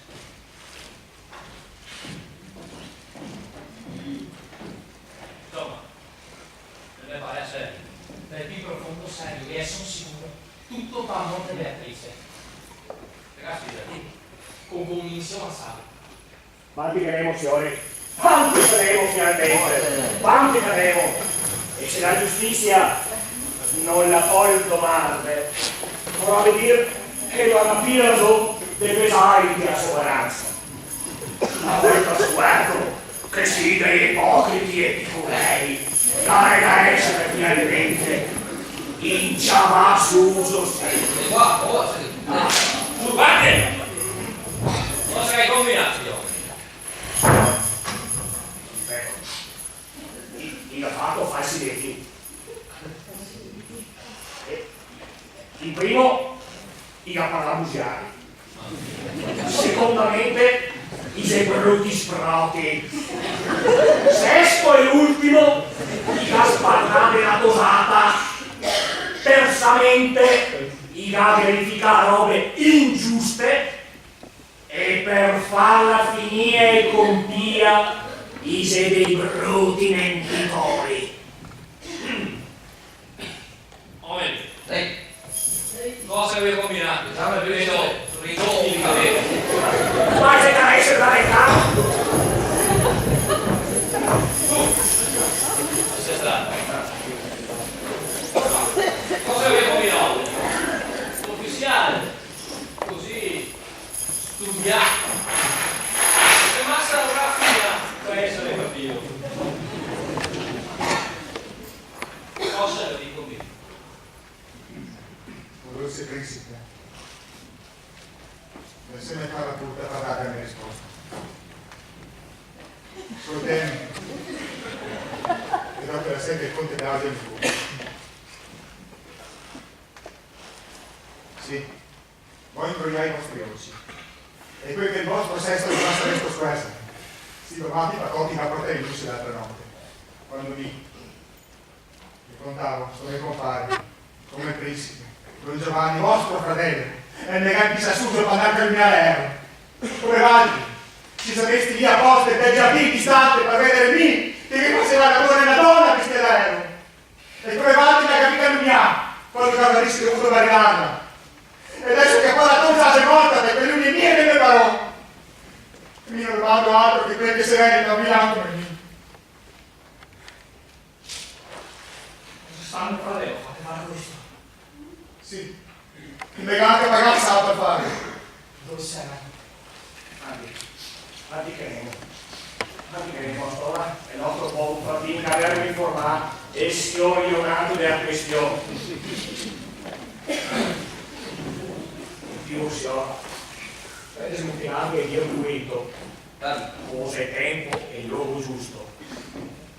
Insomma, non ne pare a serio. Nel più profondo serio, e sono sicuro, tutto va a monte Beatrice. Ragazzi, Con convinzione assai. Quanti faremo, signori? Quanti faremo finalmente? Quanti faremo? E se la giustizia non la può domare, vorrà dire che lo annappiano dei pesari di sovranza. Ma voi trasguardo che si dei ipocriti e piccolei, dare da essere finalmente in ciava suso sempre. Guardate! Cosa hai combinato, Il fatto falsi detti. Il primo, i parlamusiani. Secondamente, i sebruti sproti. Sesto e ultimo, i gasparnà della dosata. Terzamente, i da verificare robe ingiuste. E per farla finire e compia, i se dei bruti mentitori. Momento. Cosa avevo combinato? Ridotti di capelli. Ma se da essere da verità? Sei stato? Cosa avevo combinato? Ufficiale. Così. Studiato. E massa grafia per essere capito. Cosa avevi combinato? Dolce principe, non se ne parla tutta parlare la mia risposta. Sul tempo, e dopo la sede il conte d'Audio in fuga. Sì, voi imbrogliai i vostri occhi, e quel che il vostro sesto non basta resto squerza. Si domati pacotti la porta in luce l'altra notte, quando mi contavo solo i compari, come il principe. Don Giovanni, vostro fratello, e neganti s'assuso per andare a camminare aereo. Come valli, ci saresti lì apposta e te già lì distante per vedere me che mi faceva l'amore una donna che stia l'aereo. E come valli la capita camminare, quando già avresti dovuto variarla. E adesso che qua la tonza è morta per quelle unghie mie delle parole. Io non vado altro che quelle serene da Milano come me. Cosa stanno fratello? Fate fare questo. Sì, il legale magari sa per fare. Dove sarà? Praticheremo ancora il nostro popolo partito che aveva informato e sfiorionato della questione. Più signora, per smutinare Dio guido, cosa è tempo e il luogo giusto.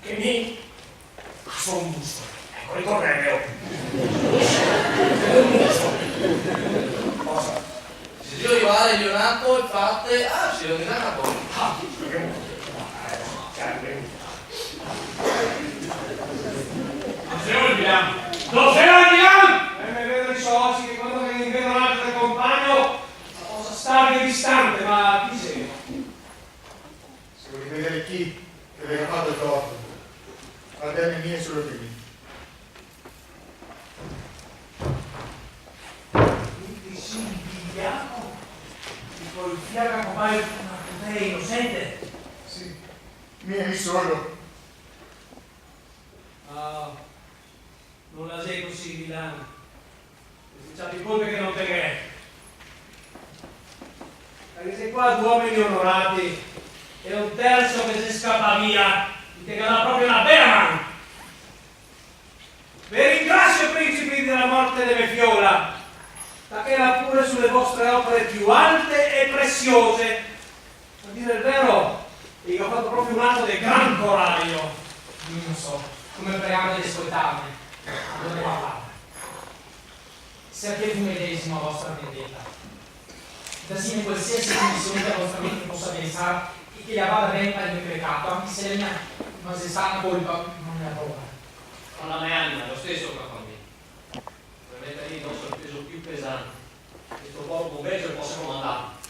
Che mi sono un busto. Ecco, ricorremelo. Cosa? Se Dio rivale Leonato, infatti, si è Leonato. Dove andiamo? Mi vedo i soci che quando mi vedono un altro compagno possa starvi distante, ma chi sei? Se vuoi vedere chi ti aveva fatto il torto, fratelli miei e solo primi. Quindi si invidiamo di colpiare a compare lei innocente? Sì, miei solo. No, non la sei così, Milano. C'ha di colpe che non te che. Perché sei qua due uomini onorati e un terzo che si scappa via, ti dà proprio una bella mano. Vi ringrazio, principi, della morte delle Fiola, perché era pure sulle vostre opere più alte e preziose. A dire il vero, io ho fatto proprio un atto di gran coraggio. Io non so come pregare di ascoltarmi, non ne parlare. Sia che tu medesimo a vostra vendetta, da simile qualsiasi condizione che la vostra mente possa pensare e che gli vada bene per il mio peccato, anche se la mia non si sa una colpa, non ne approva. Con la mia anima, lo stesso che con me. Per mettergli addosso il peso più pesante. Questo corpo invece lo posso comandare.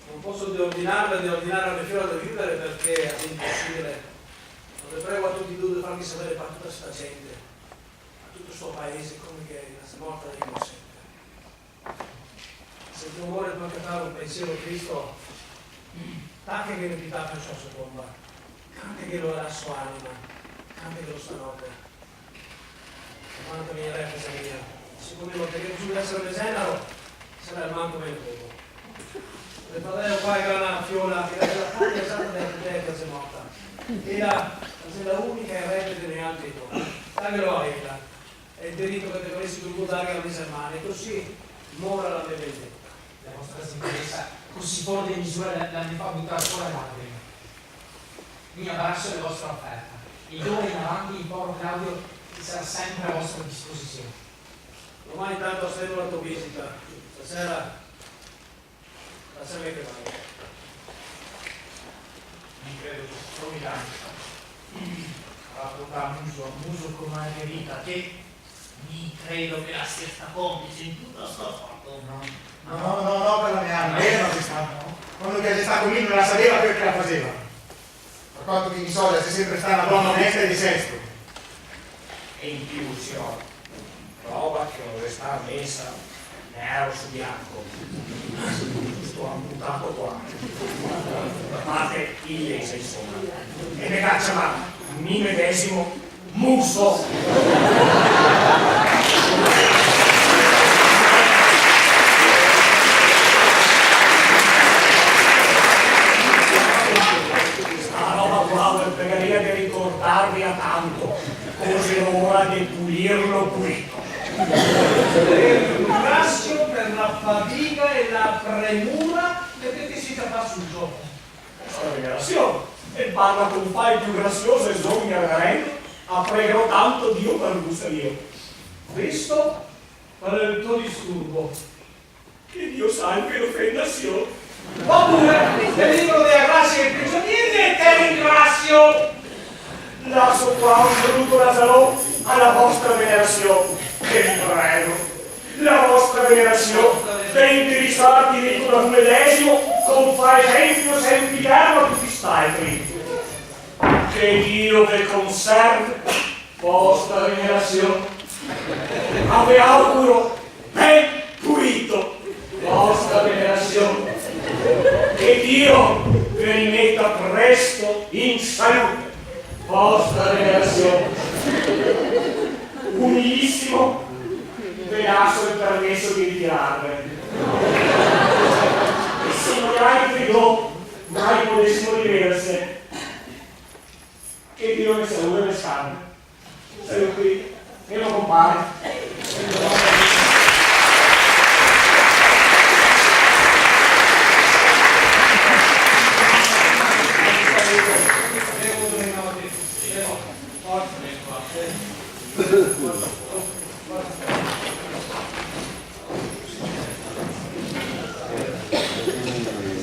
Non posso ordinarle di ordinare alle Fiola di vivere perché è impossibile. Non le prego a tutti e due di farmi sapere per tutta questa gente, a tutto il suo paese, come che è morta di innocente. Se Dio vuole proprio fare un pensiero a Cristo, anche che l'epitafio sua seconda, anche che lo è la sua anima, anche che lo stanotte. Quanto mi è casa mia, siccome non tenevo giù di essere l'esenaro, sarà il manco meno dopo. Il fratello qua era una Fiola che era la foglia esatta della che è morta. Era la unica erede delle altre donne. Daglielo a ella. È il diritto che te avresti dovuto dare alla misermane, così mora la mia vendetta. La vostra sincerità, così fuori di misura, la mi fa buttare fuori lacrime. Mi abbraccio la vostra offerta e d'ora in avanti imploro Claudio che sarà sempre a vostra disposizione. Domani tanto aspetto la tua visita. Stasera lasciami che vai. Non credo che trovi tanto. Racconta muso a muso con Margherita che mi credo che la stessa complice in tutta sta fatto. No, per la mia anima, non si sta. Quando che sta con me non la sapeva perché la faceva. Per quanto che mi so, sei sempre stata una donna onesta e di sesto. E in più si prova che non resta messa nero su bianco. Sto amputato qua. Da parte illesa insomma. E ne caccia ma mi medesimo muso. Sta roba qua per pregheria di ricordarvi a tanto. Così è ora di pulirlo pulito. Ringrazio per la fatica e la premura perché ti si fa sul gioco. Questa venerazione e parla con fai più grazioso e sogna garendo, appregherò tanto Dio per gusto io. Cristo, qual è il tuo disturbo? Che Dio salvi e offenda Sio. Oppure, nel libro della grazia ai prigionieri e te ringrazio. Lascio qua un brutto Lazzaro alla vostra venerazione. E vi prego, la vostra venerazione, per interessarti dico da medesimo, con fare esempio sempiterno a tutti stai. Che Dio vi conserve vostra venerazione. A vi auguro ben pulito vostra venerazione. Che Dio vi rimetta presto in salute vostra venerazione. Umilissimo, ve lascio il permesso di ritirarvene. E se magari pregò, mai potessimo rivedersene. Che Dio ne saluta e ne salve. Sono qui, e lo compare.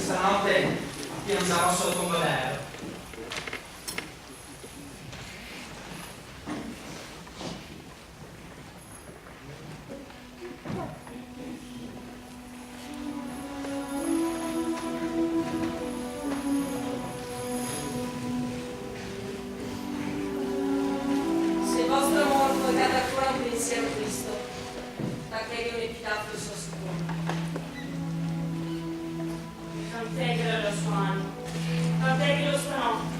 Stanotte piangiamo sotto un godello. Se il vostro amor pagate ancora un pensiero a Cristo, perché io un epitafio suo secondo. Tant'è che era la sua anima, tant'è che lo stanotte.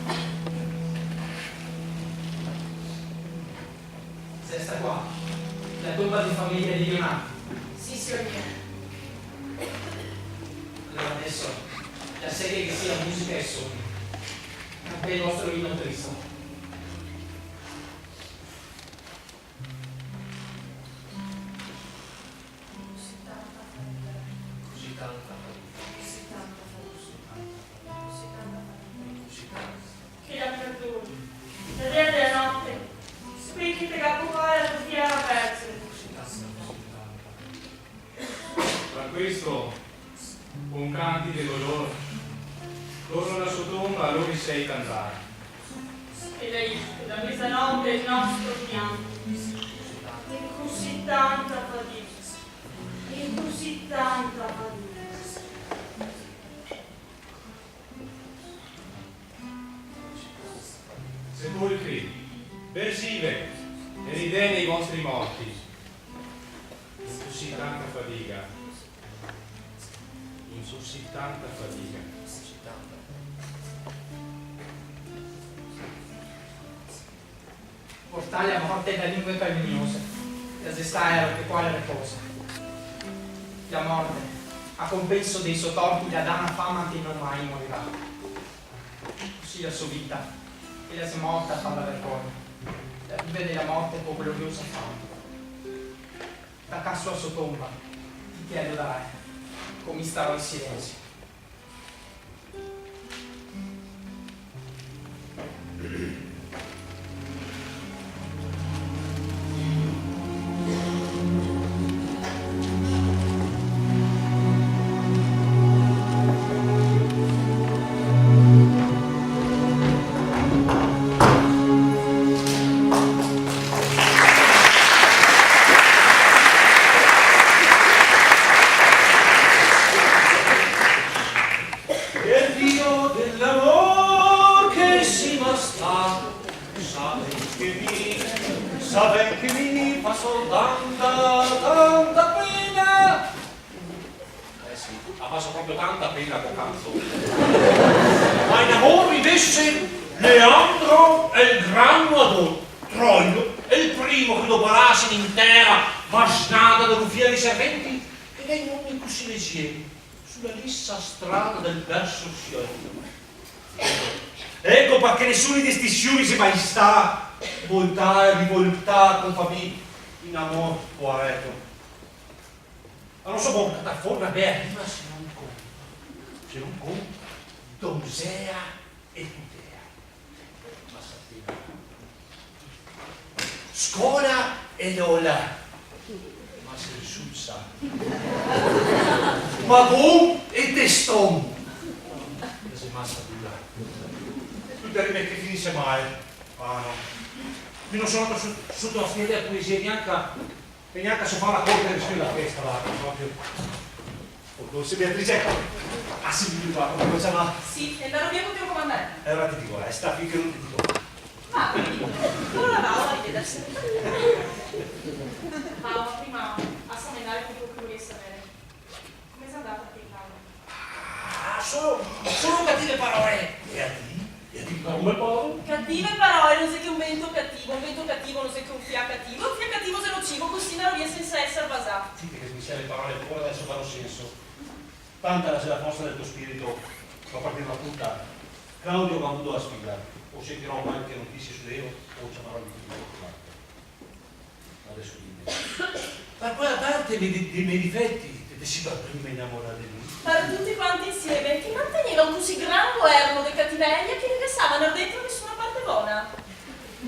la tomba di famiglia di Leonardo. Sì, signore. Allora adesso la serie che sia musica e sogni. Anche il vostro inno tristo. Che la perdoni. La via della notte. Spicchi che capovare la fiera persa. Tra questo, con canti di dolore, torno alla sua tomba, allora sei cantare. E lei, da questa notte il nostro pianto. E così tanta fatica. E così tanta fatica. Sepolcri, versive, e ridè nei vostri morti. In così tanta fatica. In così tanta fatica. Portare a morte da lingue calunniose, la zestare che quale riposa. La morte, a compenso dei suoi torti, la dana fama che non mai morirà. Così la sua vita, e la sua morte fa la vergogna. La vive della morte con gloriosa fama. Accanto alla sua tomba, ti chiedo dai, come starò in silenzio. Saben che mi fa tanta pena. Sì, ha fatto proprio tanta pena con canzone. Ma in amore invece Leandro è il gran adoro. Troilo è il primo che dopo l'asina intera masnata da ruffieri serventi che vengono in così leggeri sulla lissa strada del verso sciolto. Ecco perché nessuno di questi sciuri si mai sta voltare e rivoltare con famiglia in amore poeto. Ma non so buon che forma bella se non con donzea e tutea. Ma sapete, scuola e dola, ma si risulsa. Ma buon e teston. Se massa dura. Per me che finisce mai. Ah no. Mi non sono andato sotto la fine della poesia neanche se fa la corte di la festa là, proprio. Non si Beatrice, ah sì, mi va, come facciamo? Sì, e andrò via con tuo comandante. Allora ti dico, sta finché non ti dico. Ma, non la va a rivedersi. Paolo, prima a seminare con tuo curioso sapere. Come sei andata a te, Paolo? Ah, sono cattive parole. E a te? Come Paolo? Cattive parole, non sei che un vento cattivo non sei che un fia cattivo se non cibo, così non riesce senza essere basato. Sì, che mi sai le parole pure adesso fanno senso. Tanta c'è la forza del tuo spirito, a partire da puntata. Claudio va avuto a sfida, o sentirò anche notizie su Deo, o ci avrò di tutto. Adesso dimmi. Per quella parte dei miei difetti, ti si va prima innamorare di lui. Per tutti quanti insieme, che manteneva un così gran governo di cattiveria che ne restava dentro nessuna parte buona.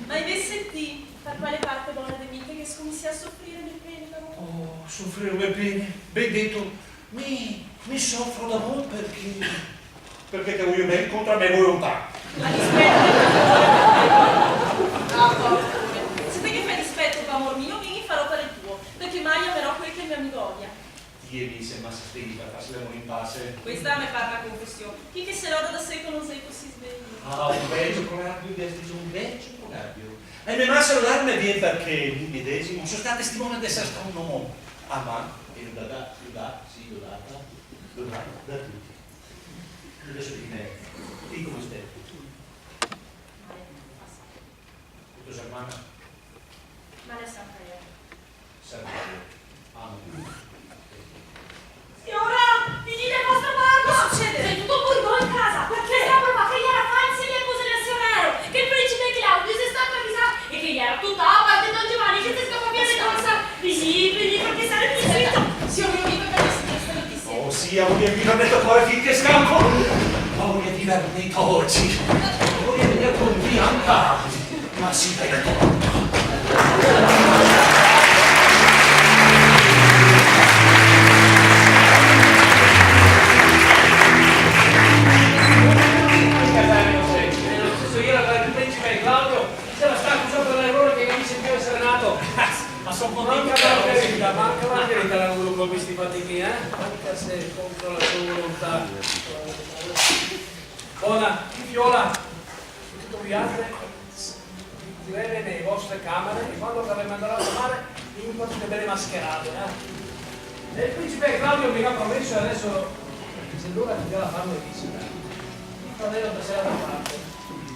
Ma invece ti, per quale parte buona di vita che scommessi a soffrire le pene d'amore? Oh, soffrire le pene, ben detto, mi soffro d'amore perché che voglio bene contro me vuoi lontano. A dispetto se te che fai dispetto, amor mio, mi farò per il tuo, perché mai amerò quel che mi voglia. Ieri se massa stedi per farsi l'amore in pace. Questa me parla confessione. Chi che se loda da secolo non sei così sveglio. Ah, un bel proverbio, un bel proverbio. E mi massa l'arme viene perché mi medesimo sono state testimone di essere stato un uomo amato e lodato da tutti. Adesso di me, di come stai? Tutto Germana? Ma ne sa io. sia, voglio vivere nel cuore finché scampo, voglio vivere nei torci, voglio venire con bianca, ma si vede tutto. Manca Margherita l'angolo con questi fatichi, anche se contro la sua volontà. Buona, Viola, tutto vi altre, direte nelle vostre camere e quando avremo andato a mare vi incontrate bene mascherate. E il principe Claudio mi ha promesso e adesso se l'ora ti dà la fame visita. Il fratello da sera da parte.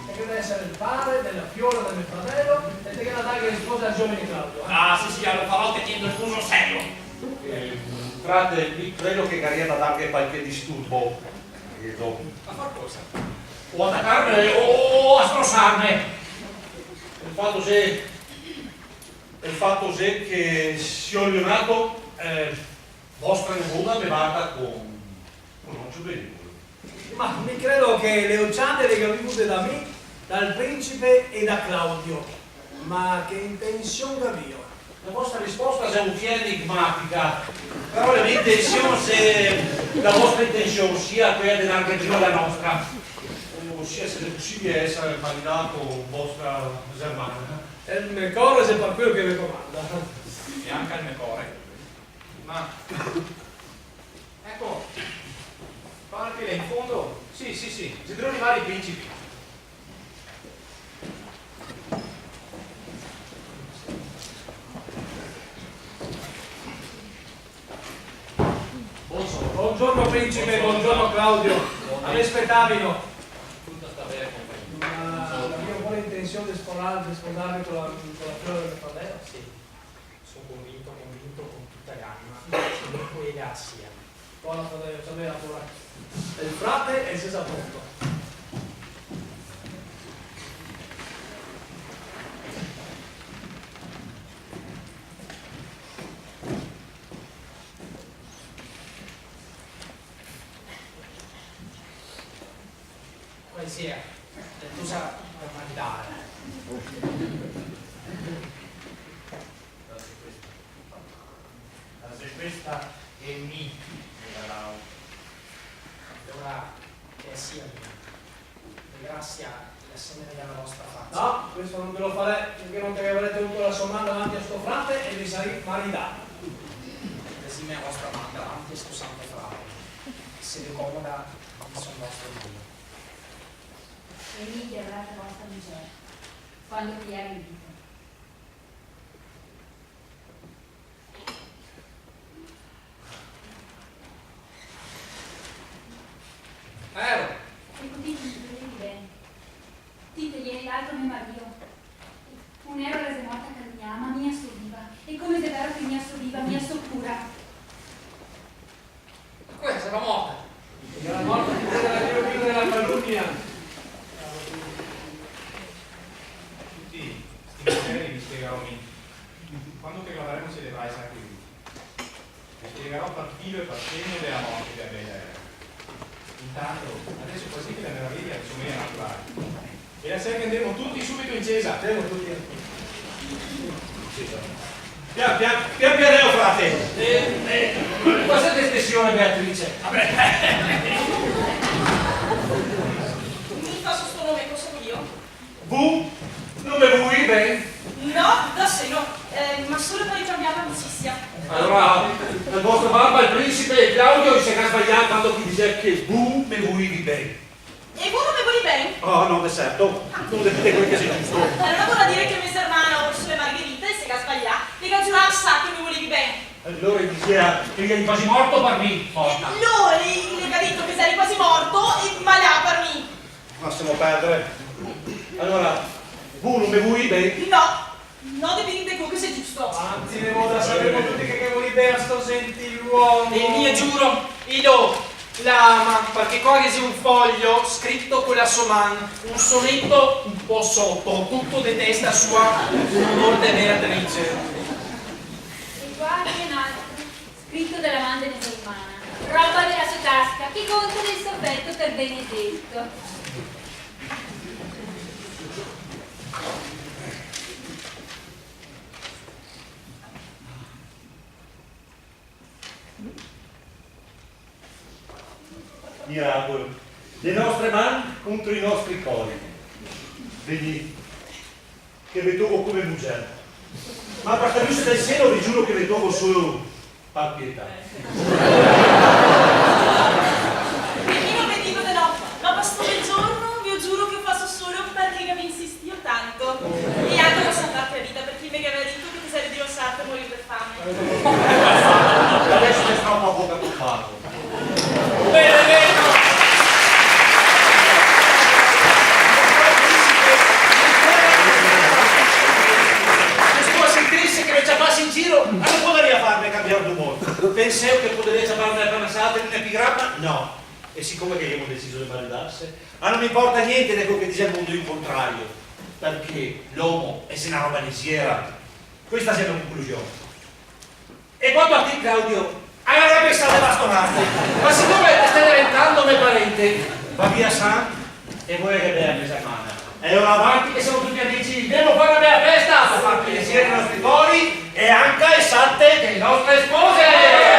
E che deve essere il padre della Fiola del mio fratello e te che la dai che risposa al giovane Claudio. Ah, sì, lo farò tenendo il fuso serio. Frate, credo che Cariera darghe qualche disturbo. Credo. Ma far cosa? O attaccarne o a strossarne. Il fatto se che signor Leonato vostra nevuda mi vada con non ci vedo. Ma mi credo che le occiate le capite da me, dal principe e da Claudio. Ma che intenzione avio? La vostra risposta è un po' enigmatica, però la mia intenzione, se la vostra intenzione sia quella dell'anche prima la nostra, ossia se è possibile essere validato vostra germana. Il mio cuore è per quello che vi comanda. E anche il mio cuore. Ma ecco, guarda che là in fondo, sì, si devono arrivare i principi. Buongiorno principe, buongiorno Claudio. Mi aspettavano. Tutta sta vera compagnia. Ma avevo buona intenzione di sposarmi con la Fiola del mio fratello? Sì, sono convinto con tutta l'anima che quella sia. Buona fratello, sapeva pure. Il frate è il stesso punto. Poesia, lettusa per mandare. Questa è mi, allora che sia mia. Grazia la segna della vostra faccia. No, questo non te lo farei perché non ti avrete avuto la sua mano davanti a sto frate e vi sarei maridato. Esime la vostra mano davanti a sto santo frate. Se vi comoda, sono vostro Dio. E lì chiamerate la vostra miseria, quando vi è in vita. E così ti vedevi bene. Dite, ieri l'altro mio marito. Un ero rese morta a calunnia, ma mia sto viva. E come se è vero che mia sto viva, mia sto cura. Questa sarà morta. Era morta di della calunnia. Tutti questi misteri vi spiegherò me. Quando che lavoreremo se dovrai essere anche lui. Vi spiegherò per filo e per segno della morte che avete. Intanto, adesso così che la meraviglia è insomma naturale. E la sera che andremo tutti subito in chiesa. Andiamo tutti. Piano, frate. Questa è l'espressione, Beatrice. Mi fa sto nome, cosa sono io? Bu? Non me vuoi bene? No, da sé no, ma solo per ricambiare amicizia. Allora, il vostro babbo, il principe Claudio, si è sbagliato quando ti dice che bu me vuoi bene. E voi non mi vuoi bene? Oh, no, è certo. Non dite quello che sia giusto. Allora vuol dire che mia sermana Ursula Margherita si è sbagliata, le canzonava sa che mi volevi bene. Allora diceva che gli è quasi morto per me, porta. Allora le ha detto che sei quasi morto e malà per me. Lasciamo perdere. Allora, bu non me vuoi bene? No, devi dire che sei giusto. Anzi, devo sapere tutti che vuoi bene sto gentiluomo. E mi giuro, io l'ama, perché qua che sia un foglio scritto con la sua mano, un sonetto un po' sotto, tutto di testa sua, onore Beatrice. E qua anche un altro, scritto dalla manda musulmana. roba della sua tasca, che conta del soffetto per Benedetto. Miracolo, le nostre mani contro i nostri cori. Vedi che vi trovo come mugello. Ma per la luce del cielo vi giuro che vi trovo solo per pietà. Io vi dico di no, ma pastore giorno vi giuro che faccio solo perché vi insistio tanto. E anche lo salvate la vita perché mi aveva detto che ti sei ridiosato a morire per fame. Adesso ne sta un po' poco occupato. Benedetto! In giro, ma non poteria farmi cambiare d'umore. Pensavo che poteria chiamarmi la pensata in un epigramma? No. E siccome che abbiamo deciso di maridarsi, ma non mi importa niente di quello che dice il mondo in contrario, perché l'uomo è una roba leggera. Questa è la conclusione. E quanto a te, Claudio, avrebbe stato bastonata. Ma siccome stai diventando mio parente, va via San e vuoi che bella mia settimana. E ora avanti che siamo tutti amici, dobbiamo fare una bella festa per far piacere i nostri cori e anche ai sante delle nostre spose!